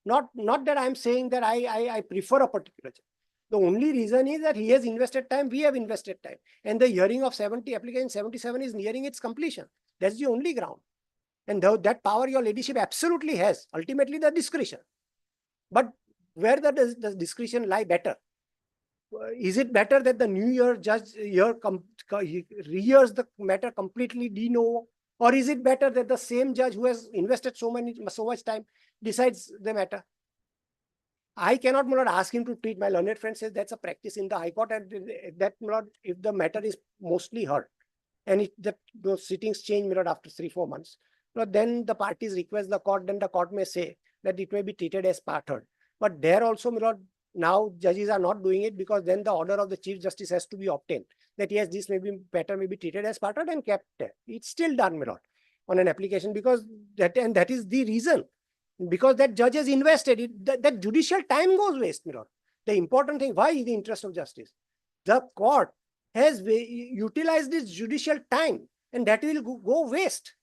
Not that I am saying that I prefer a particular judge. The only reason is that he has invested time, we have invested time. And the hearing of 70 application 77 is nearing its completion. That's the only ground. And that power your ladyship absolutely has, ultimately the discretion. But where does the discretion lie better? Is it better that the new year judge rehears the matter completely de novo? Or is it better that the same judge who has invested so much time decides the matter? I cannot, my lord, ask him to treat. My learned friend says that's a practice in the High Court, and that, my lord, if the matter is mostly heard, and those sittings change, my lord, after 3-4 months, then the parties request the court, then the court may say that it may be treated as part heard. But there also, my lord, now judges are not doing it because then the order of the Chief Justice has to be obtained. That yes, this matter may be treated as part heard and kept there. It's still done, my lord, on an application, because that is the reason. Because that judge has invested it, that judicial time goes waste, my lord. The important thing, why is the interest of justice? The court has utilized its judicial time, and that will go waste.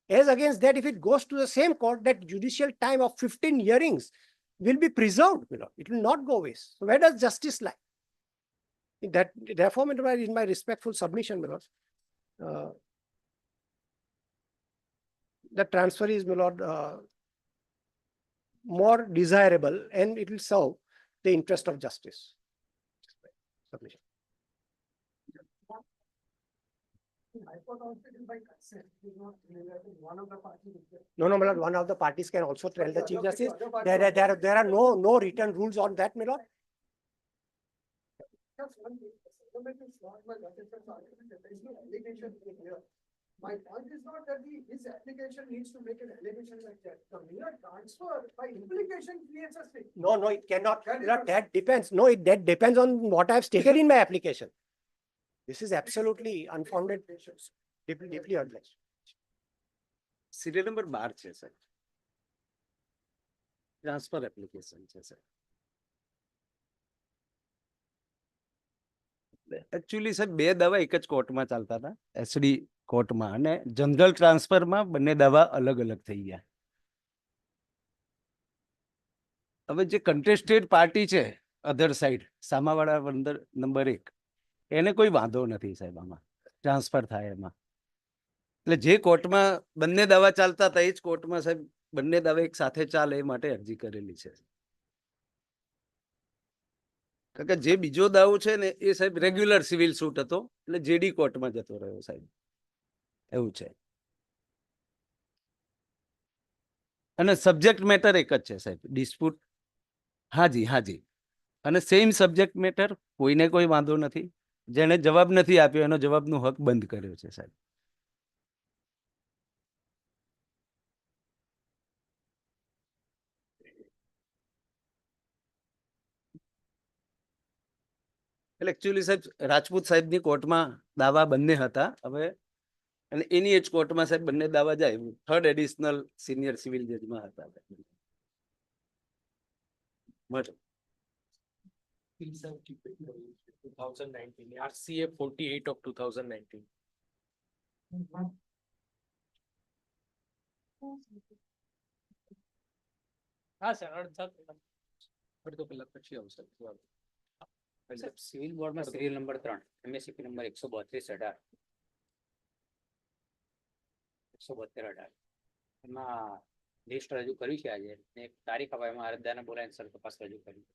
As against that, if it goes to the same court, that judicial time of 15 hearings will be preserved, my lord. It will not go waste. So where does justice lie? Therefore, in my respectful submission, my lord, the transfer is, my lord, more desirable, and it will serve the interest of justice. Submission. No, my lord, one of the parties can also tell the Chief Justice. There are no written rules on that, my lord. My point is not that his application needs to make an allegation like that. The mere transfer by implication creates a state. No, it cannot. That depends. No, that depends on what I have stated in my application. This is absolutely unfounded, deeply unless. Serial number 12 છે sir. Transfer application છે sir. Actually sir 2 દાવા એક જ કોર્ટમાં ચાલતા હતા, SD કોર્ટમાં, અને જનરલ ટ્રાન્સફરમાં બંને દાવા અલગ અલગ થઈ ગયા. હવે જે કન્ટેસ્ટેડ પાર્ટી છે અધર સાઈડ, સામાવાળા નંબર 1, એને કોઈ વાંધો નથી સાહેબ આમાં ટ્રાન્સફર થાય એમાં. એટલે જે કોર્ટમાં બંને દાવા ચાલતા હતા એ જ કોર્ટમાં સાહેબ બંને દાવા એક સાથે ચાલે એ માટે અરજી કરેલી છે. કારણ કે જે બીજો દાવો છે ને એ સાહેબ રેગ્યુલર સિવિલ સૂટ હતો, એટલે જેડી કોર્ટમાં જતો રહ્યો સાહેબ, એવું છે. અને સબ્જેક્ટ મેટર એક જ છે સાહેબ, ડિસ્પ્યુટ. હાજી હાજી. અને સેમ સબ્જેક્ટ મેટર, કોઈને કોઈ વાંધો નથી. જેને જવાબ નથી આપ્યો એનો જવાબનો હક બંધ કર્યો છે સાહેબ. એટલે એકચ્યુઅલી સાહેબ રાજપૂત સાહેબની કોર્ટમાં દાવા બંને હતા હવે, અને એની જ કોર્ટમાં સાહેબ બંને દાવા જાય. થર્ડ એડિશનલ સિનિયર સિવિલ જજમાં હતા. મત 2019 RCA 48 of 2019. હા સર, અડધો કલાક પછી આવશે. સાહેબ સિવિલ બોર્ડમાં સિરિયલ નંબર 3 MSCP નંબર 132/18 172/18 એમાં લિસ્ટ રજૂ કર્યું છે આજે, ને એક તારીખ આપવા એમાં અરજદારને બોલાવીને સર તપાસ રજૂ કરી.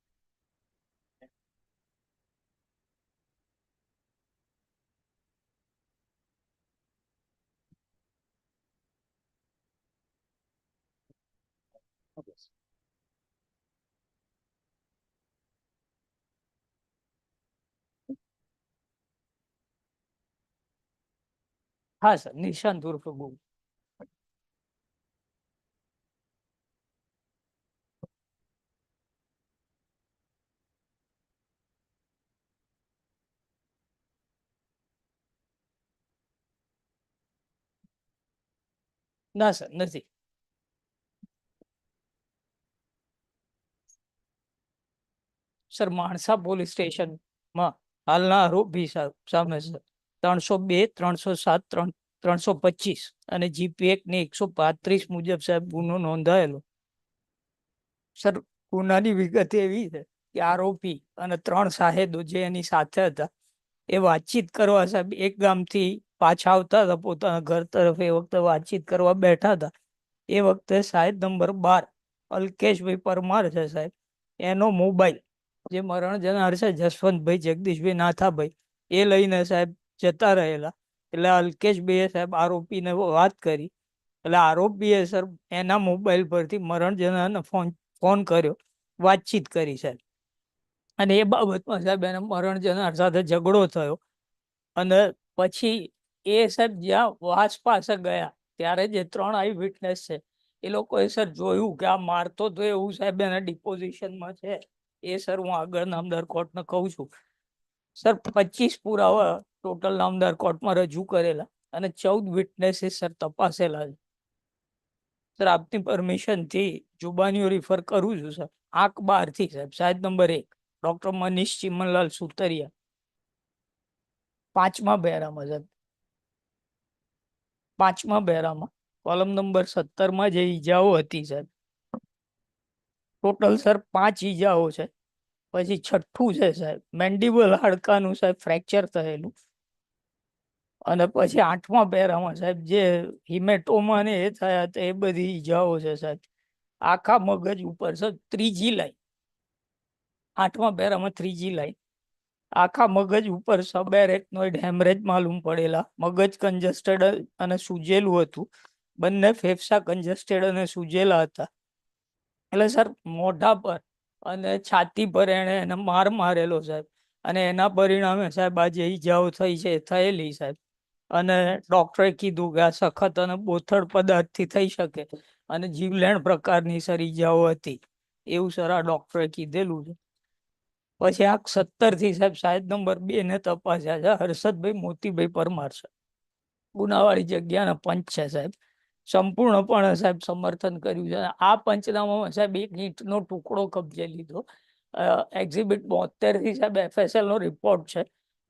હા સર, નિશાંત ઉર્ફ ગુમ. ના સર, નથી. સર, માણસા પોલીસ સ્ટેશનમાં હાલના આરોપી સામે સર 302, 307, 325 અને જીપી એક્ટની 135 મુજબ સાહેબ ગુનો નોંધાયેલો. સર, ગુનાની વિગત એવી છે કે આરોપી અને 3 સાહેદો જે એની સાથે હતા એ વાતચીત કરવા સાહેબ એક ગામથી પાછા આવતા હતા પોતાના ઘર તરફ. એ વખતે વાતચીત કરવા બેઠા હતા. એ વખતે સાહેબ નંબર 12 અલ્કેશભાઈ પરમાર છે સાહેબ, એનો મોબાઈલ જે મરણ જનાર છે જસવંતભાઈ જગદીશભાઈ નાથાભાઈ, એ લઈને સાહેબ જતા રહેલા. એટલે અલ્કેશભાઈએ સાહેબ આરોપીને વાત કરી. એટલે આરોપીએ સર એના મોબાઈલ પરથી મરણ જનારને ફોન કર્યો, વાતચીત કરી સાહેબ. અને એ બાબતમાં સાહેબ એને મરણ જનાર સાથે ઝઘડો થયો. અને પછી એ સાહેબ જ્યાં વાસ પાસે ગયા ત્યારે જે 3 આઈ વિટનેસ છે એ લોકોએ સર જોયું કે આ મારતો તો એવું સાહેબ એના ડિપોઝિશનમાં છે. એ સર હું આગળ નામદાર કોર્ટને કહું છું. સર 25 પુરાવા ટોટલ નામદાર કોર્ટમાં રજૂ કરેલા અને 14 વિટનેસીસ સર તપાસેલા છે. સર, આપની પરમિશન થી જુબાનીઓ રિફર કરું છું સર. આંક 12 થી સાહેબ, સાહેબ નંબર 1 ડોક્ટર મનીષ ચિમનલાલ સુતરિયા, 5મા બેરામાં સાહેબ, 5મા બેરામાં કોલમ નંબર 17માં જે ઈજાઓ હતી સાહેબ, ટોટલ સર 5 ઈજાઓ છે. પછી 6થું છે સાહેબ મેન્ડિબલ હાડકાનું સાહેબ ફ્રેક્ચર થયેલું. અને પછી 8મા બેરામાં સાહેબ જે હિમેટોમા ને એ થયા હતા એ બધી ઈજાઓ છે સાહેબ. આખા મગજ ઉપર સર 3જી લાઈન, 8મા બેરામાં 3જી લાઈન, આખા મગજ ઉપર સબએરેક્નોઇડ હેમરેજ માલુમ પડેલા. મગજ કન્જસ્ટેડ અને સૂજેલું હતું. બંને ફેફસા કન્જસ્ટેડ અને સૂજેલા હતા. એટલે સર મોઢા પર અને છાતી પર એને માર મારેલો સાહેબ. અને એના પરિણામે સાહેબ આ જે ઈજાઓ થઈ છે થયેલી સાહેબ. અને ડોક્ટરે કીધું કે આ સખત અને બોથડ પદાર્થથી થઈ શકે અને જીવલેણ પ્રકારની સર ઈજાઓ હતી, એવું સર આ ડોક્ટરે કીધેલું છે. પછી આ 17 થી સાહેબ સાહેબ નંબર 2 ને તપાસ્યા છે. હર્ષદભાઈ મોતીભાઈ પરમાર છે, ગુનાવાળી જગ્યાના પંચ છે સાહેબ. સંપૂર્ણપણે સાહેબ સમર્થન કર્યું છે. આ પંચનામામાં સાહેબ એક ઈંટનો ટુકડો કબજે લીધો. એક્ઝિબિટ 72 થી સાહેબ FSL નો રિપોર્ટ છે.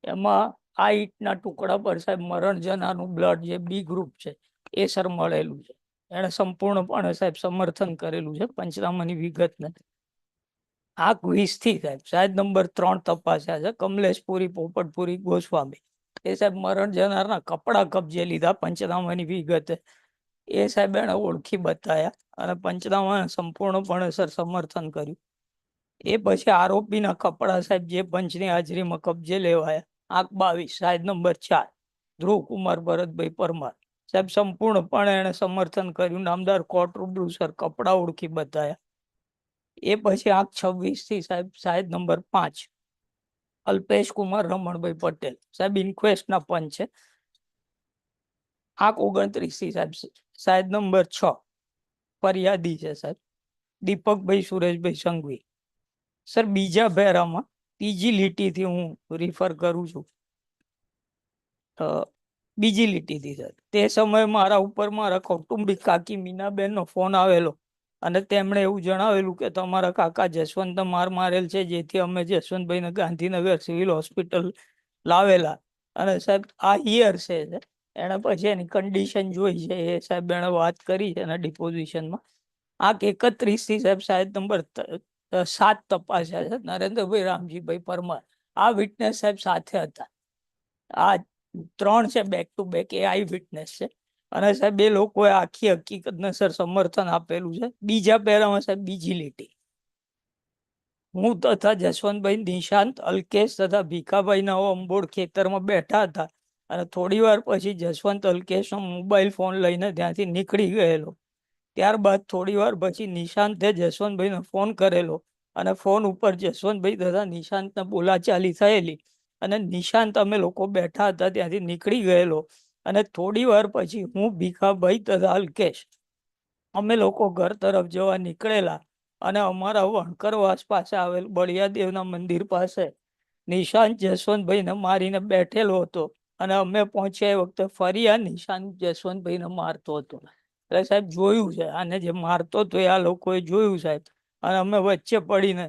એમાં આ ઈંટના ટુકડા પર સાહેબ મરણ જનારનું બ્લડ જે બી ગ્રુપ છે એ સર મળેલું છે. એને સંપૂર્ણપણે સાહેબ સમર્થન કરેલું છે પંચનામાની વિગતને. આ 20 થી સાહેબ સાહેબ નંબર 3 તપાસ્યા છે. કમલેશપુરી, પોપટપુરી, ગોસ્વામી, એ સાહેબ મરણ જનારના કપડા કબજે લીધા પંચનામાની વિગતે. એ સાહેબ એને ઓળખી બતાયા અને પંચનામાને સંપૂર્ણપણે સર સમર્થન કર્યું. એ પછી આરોપીના કપડા સાહેબ જે પંચની હાજરીમાં કબજે લેવાયા. આંક 22 સાહેબ નંબર 4 ધ્રુવકુમાર ભરતભાઈ પરમાર સાહેબ સંપૂર્ણપણે એને સમર્થન કર્યું. નામદાર કોર્ટ રૂબરૂ સર કપડા ઓળખી બતાયા. એ પછી આંક 26 થી સાહેબ નંબર 5 અલ્પેશ કુમાર રમણભાઈ પટેલ સાહેબ ઇન્ક્વેસ્ટના પંચ છે. આંક 29 થી સાહેબ નંબર 6 ફરિયાદી છે સાહેબ દીપકભાઈ સુરેશભાઈ સંઘવી. સર બીજા પેરામાં ત્રીજી લીટીથી હું રિફર કરું છું. બીજી લીટીથી સર તે સમયે મારા ઉપર મારા કૌટુંબિક કાકી મીનાબેનનો ફોન આવેલો અને તેમણે એવું જણાવેલું કે તમારા કાકા જસવંતને માર મારેલ છે, જેથી અમે જસવંતભાઈને ગાંધીનગર સિવિલ હોસ્પિટલ લાવેલા. અને સાહેબ આ હિયર છે એને પછી એની કન્ડિશન જોઈ છે એ સાહેબ એને વાત કરી છે એના ડિપોઝિશનમાં. આંક 31 થી સાહેબ નંબર 7 તપાસ્યા છે નરેન્દ્રભાઈ રામજીભાઈ પરમાર. આ વિટનેસ સાહેબ સાથે હતા. આ 3 છે back to back A I witness છે. અને સાહેબ એ લોકોએ આખી હકીકતને સર સમર્થન આપેલું છે. બીજા પેરામાં સાહેબ બીજી લીટી હું તથા જસવંતભાઈ નિશાંત અલ્કેશ તથા ભીખાભાઈ ના અંબોડ ખેતરમાં બેઠા હતા અને થોડી વાર પછી જસવંત અલ્કેશનો મોબાઈલ ફોન લઈને ત્યાંથી નીકળી ગયેલો. ત્યારબાદ થોડી વાર પછી નિશાંતે જસવંતભાઈને ફોન કરેલો અને ફોન ઉપર જસવંતભાઈ તથા નિશાંતને બોલાચાલી થયેલી અને નિશાંત અમે લોકો બેઠા હતા ત્યાંથી નીકળી ગયેલો. અને થોડી વાર પછી હું ભીખાભાઈ તથા અલ્કેશ અમે લોકો ઘર તરફ જવા નીકળેલા અને અમારા વણકરવાસ પાસે આવેલ બળિયાદેવના મંદિર પાસે નિશાંત જસવંતભાઈને મારીને બેઠેલો હતો અને અમે પહોંચ્યા એ વખતે ફરી આ નિશાંત જસવંતભાઈને મારતો હતો. એટલે સાહેબ જોયું છે આને જે મારતો હતો એ આ લોકોએ જોયું સાહેબ અને અમે વચ્ચે પડીને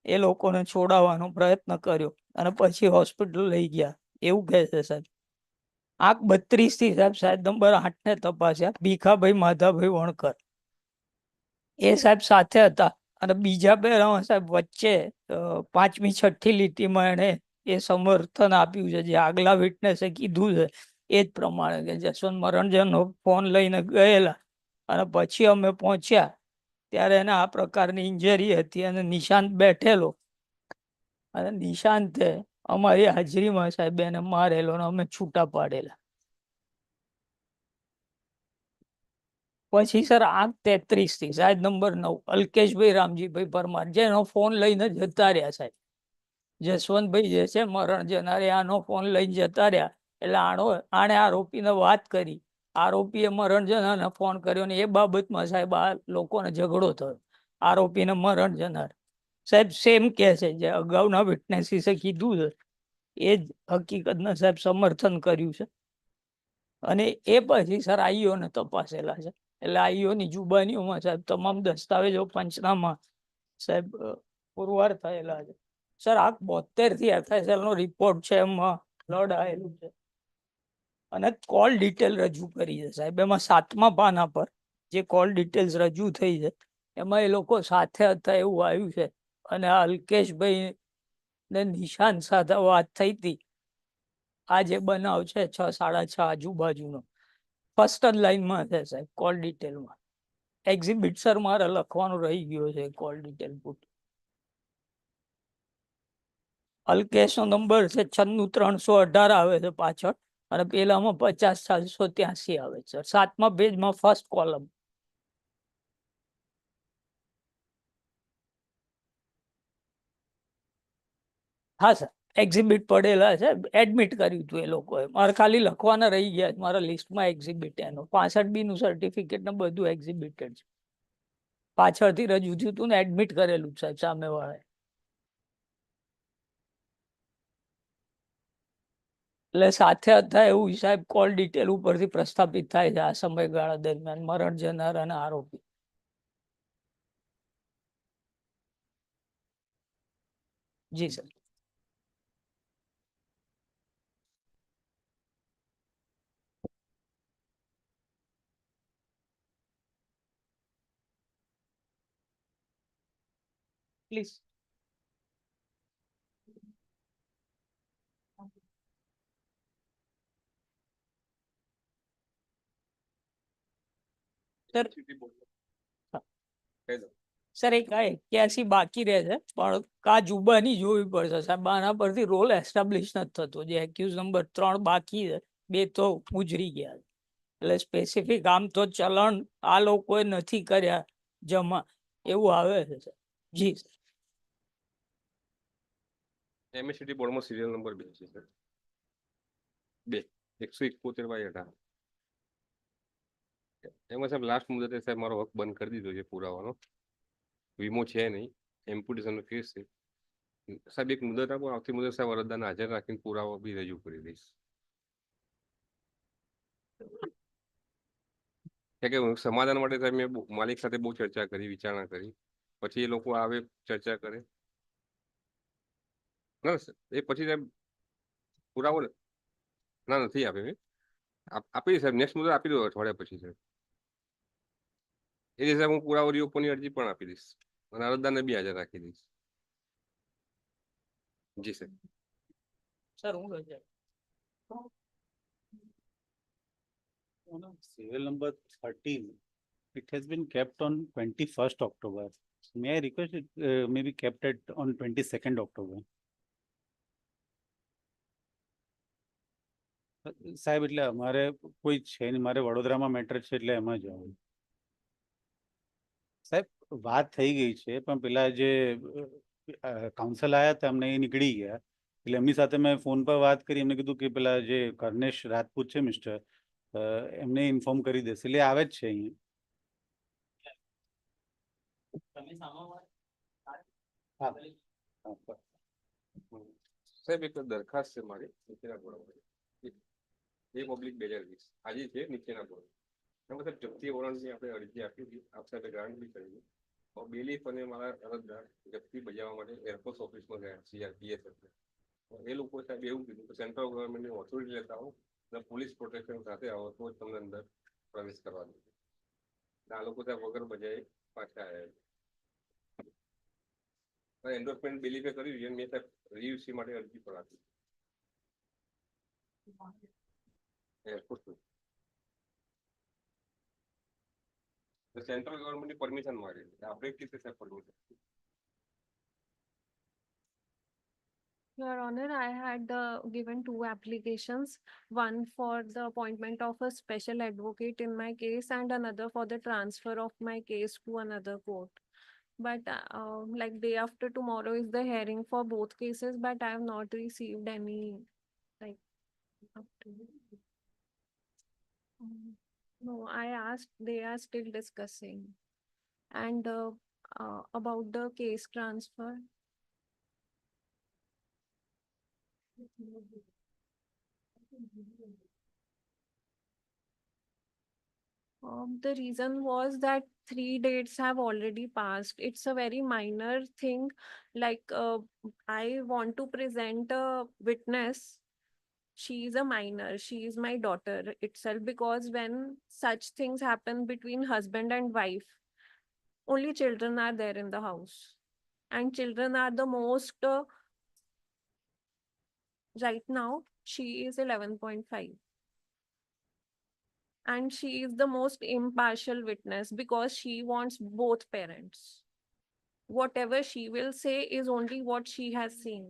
એ લોકોને છોડાવવાનો પ્રયત્ન કર્યો અને પછી હોસ્પિટલ લઈ ગયા એવું કહે છે સાહેબ. આંક 32 થી સાહેબ નંબર 8 ને તપાસ્યા ભીખાભાઈ માધાભાઈ વણકર એ સાહેબ સાથે હતા. અને બીજા પેરામાં સાહેબ વચ્ચે 5મી 6ઠી લીટીમાં એને એ સમર્થન આપ્યું છે જે આગલા વિટનેસે કીધું છે એ જ પ્રમાણે કે જસવંત મરણજનનો ફોન લઈને ગયેલા અને પછી અમે પહોંચ્યા ત્યારે એને આ પ્રકારની ઇન્જરી હતી અને નિશાંત બેઠેલો અને નિશાંતે અમારી હાજરીમાં સાહેબ એને મારેલો અને અમે છૂટા પાડેલા. પછી સર આંક 33 થી સાહેબ નંબર 9 અલ્કેશભાઈ રામજીભાઈ પરમાર જેનો ફોન લઈને જતા રહ્યા સાહેબ. જસવંતભાઈ જે છે મરણ જનારે આનો ફોન લઈને જતા રહ્યા એટલે આણે આરોપીને વાત કરી. આરોપીએ મરણ જનારને ફોન કર્યો ને એ બાબતમાં સાહેબ આ લોકોને ઝઘડો થયો. આરોપીને મરણ જનાર સાહેબ સેમ કે છે જે અગાઉના વિટનેસીસે કીધું છે એ જ હકીકતને સાહેબ સમર્થન કર્યું છે. અને એ પછી સર આઈઓને તપાસેલા છે એટલે આઈઓની જુબાનીઓમાં સાહેબ તમામ દસ્તાવેજો પંચનામા સાહેબ પુરવાર થયેલા છે. સર આ 72 થી FSL નો રિપોર્ટ છે એમાં ફ્લડ આવેલું છે અને કોલ ડિટેલ રજૂ કરી છે સાહેબ. એમાં 7મા પાના પર જે કોલ ડિટેલ્સ રજૂ થઈ છે એમાં એ લોકો સાથે હતા એવું આવ્યું છે. અને આ અલ્કેશભાઈ ને નિશાંત સાથે વાત થઈ હતી. આ જે બનાવ છે 6 સાડા 6 આજુબાજુનો ફર્સ્ટ જ લાઈનમાં છે સાહેબ કોલ ડિટેલમાં. એક્ઝિબિટ સર મારે લખવાનું રહી ગયો છે કોલ ડિટેલ પુટ. અલ્કેશનો નંબર છે 96318 આવે છે પાછળ અને પેલામાં 50483 આવે છે સર 7મા પેજમાં ફર્સ્ટ કોલમ. હા સર એક્ઝિબિટ પડેલા છે એડમિટ કર્યું હતું એ લોકોએ. મારે ખાલી લખવાના રહી ગયા મારા લિસ્ટમાં એક્ઝિબિટ એનો 65B નું સર્ટિફિકેટ ને બધું એક્ઝિબિટેડ છે. પાછળથી રજૂ થયું હતું ને એડમિટ કરેલું સાહેબ સામેવાળાએ. એટલે સાથે હતા એવું સાહેબ કોલ ડિટેલ ઉપરથી પ્રસ્થાપિત થાય છે આ સમયગાળા દરમિયાન મરણ જનાર અને આરોપી. જી સર. પ્લીઝ. સર સર એક આ 81 બાકી રહે છે પણ કા જુબાની જોવી પડશે સાહેબ, આના પરથી રોલ એસ્ટાબ્લિશ નથી થતો. જે એક્યુઝ નંબર 3 બાકી છે, 2 તો ગુજરી ગયા છે. એટલે સ્પેસિફિક આમ તો ચલણ આ લોકોએ નથી કર્યા જમા એવું આવે છે સર. જી સર. એમએસસીટી બોર્ડમાં સિરિયલ નંબર 2 છે સર. 2 171/18. એમાં સાહેબ લાસ્ટ મુદતે સાહેબ મારો હક બંધ કરી દીધો છે પુરાવાનો. વીમો છે નહીં, એમ્પ્યુટેશનનો કેસ છે સાહેબ. એક મુદત આપો, આવતી મુદત સાહેબ અરજદારને હાજર રાખીને પુરાવો બી રજૂ કરી દઈશ. કે હું સમાધાન માટે સાહેબ મેં માલિક સાથે બહુ ચર્ચા કરી, વિચારણા કરી, પછી એ લોકો આવે ચર્ચા કરે ના એ પછી સાહેબ પુરાવો ના નથી આપે. મેં આપી દઈશ સાહેબ, નેક્સ્ટ મુદત આપી દો અઠવાડિયા પછી સાહેબ. એ રીતે સાહેબ હું પુરાવો રીઓપનની અરજી પણ આપી દઈશ અને અરજદારને બી હાજર રાખી દઈશ. જી સાહેબ. સર હું રજા. Serial number 13. It has been kept on 21st October. May I request it may be kept at on 22nd October? સાહેબ એટલે અમારે કોઈ છે નહીં, મારે વડોદરામાં મેટર છે એટલે એમાં જ આવું. સાહેબ વાત થઈ ગઈ છે પણ પેલા જે કાઉન્સિલ આવ્યા હતા અમને એ નીકળી ગયા, એટલે એમની સાથે મેં ફોન પર વાત કરી. એમને કીધું કે પેલા જે કર્નેશ રાજપૂત છે મિસ્ટર, એમને ઇન્ફોર્મ કરી દેશે, એટલે આવે જ છે અહીંયા. સાહેબ એક દરખાસ્ત છે મારી નીચેના બોર્ડ, એ પબ્લિક 2020 આજે છે નીચેના બોર્ડ. એમાં સાહેબ જપ્તી વોરંટની આપણે અરજી આપી હતી, આપ સાહેબે ગ્રાન્ટ બી કરી. બેલીફ અને મારા અરજદાર જપ્તી બજાવવા માટે એરફોર્સ ઓફિસમાં ગયા, સીઆરપીએફ. એ લોકો સાહેબ એવું કીધું કે સેન્ટ્રલ ગવર્મેન્ટની ઓથોરિટી લેતા આવો અને પોલીસ પ્રોટેક્શન સાથે આવો તો જ તમને અંદર પ્રવેશ કરવા દે. આ લોકો ત્યાં વગર બજાય પાછા આવ્યા. એન્ડોર્સમેન્ટ બિલીફે કર્યું છે, મેં સાહેબ રીયુસી માટે અરજી પણ આપી. સેન્ટ્રલ ગવર્મેન્ટની પરમિશન માંગી, આપણે કેવી રીતે સાહેબ permission? Your Honor, I had given 2 applications, one for the appointment of a special advocate in my case and another for the transfer of my case to another court. But like day after tomorrow is the hearing for both cases, but I have not received any like. No, I asked, they are still discussing. And about the case transfer. The reason was that 3 dates have already passed. It's a very minor thing. Like I want to present a witness. She is a minor. She is my daughter itself, because when such things happen between husband and wife, only children are there in the house. And children are the most, right now, she is 11.5. And she is the most impartial witness because she wants both parents. Whatever she will say is only what she has seen.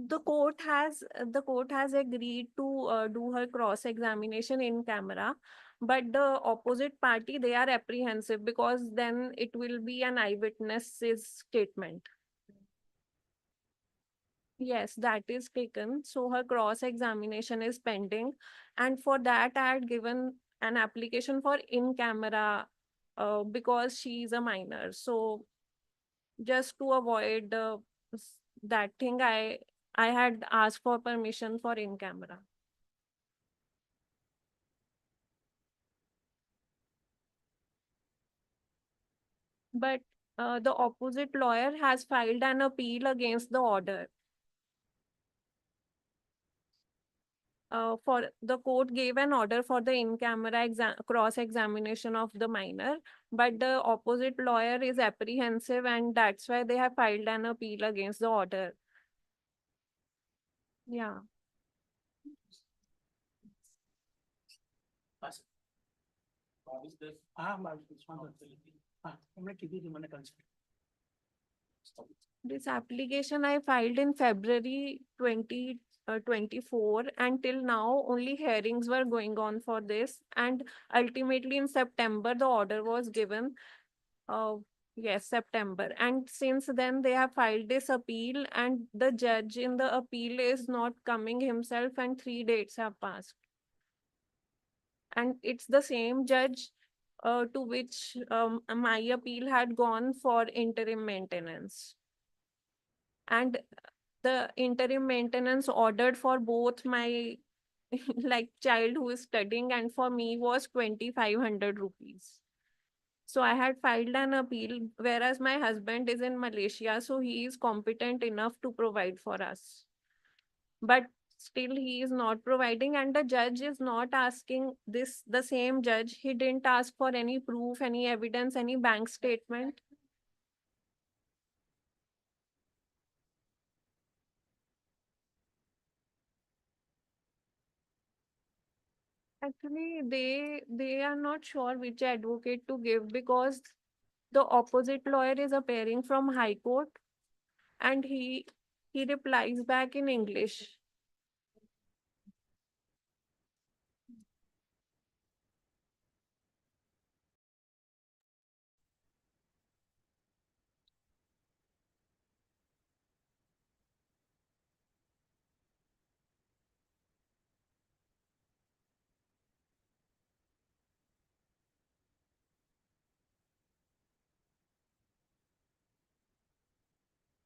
The court has agreed to do her cross examination in camera, but the opposite party, they are apprehensive because then it will be an eyewitness's statement. Yes, that is taken. So her cross examination is pending, and for that I had given an application for in camera because she is a minor. So just to avoid that thing, I had asked for permission for in camera. But the opposite lawyer has filed an appeal against the order. For the court gave an order for the in-camera cross-examination of the minor, but the opposite lawyer is apprehensive, and that's why they have filed an appeal against the order. Yeah. હા બાવીસ વાંધો નથી. હા એમણે કીધું હતું મને consult. This application I filed in February 2024, and till now only hearings were going on for this, and ultimately in September the order was given. Yes, September, and since then they have filed this appeal, and the judge in the appeal is not coming himself, and 3 dates have passed. And it's the same judge to which my appeal had gone for interim maintenance. And the interim maintenance ordered for both my like child who is studying and for me was 2,500 rupees. So I had filed an appeal, whereas my husband is in Malaysia, so he is competent enough to provide for us. But still he is not providing, and the judge is not asking this. The same judge, he didn't ask for any proof, any evidence, any bank statement. Actually, they are not sure which advocate to give, because the opposite lawyer is appearing from High Court, and he replies back in English.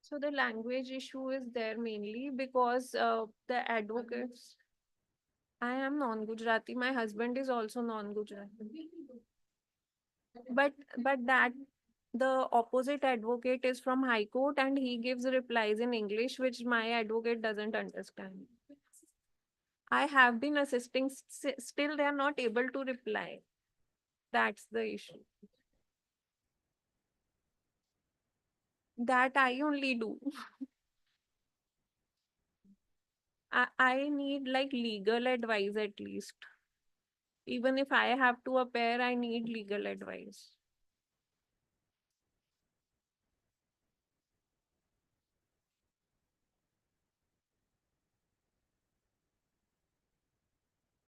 So the language issue is there mainly because the advocates. I am non-Gujarati. My husband is also non-Gujarati. But that the opposite advocate is from High Court, and he gives replies in English, which my advocate doesn't understand. I have been assisting, still they are not able to reply. That's the issue. That I only do. I need like legal advice at least. Even if I have to appear, I need legal advice.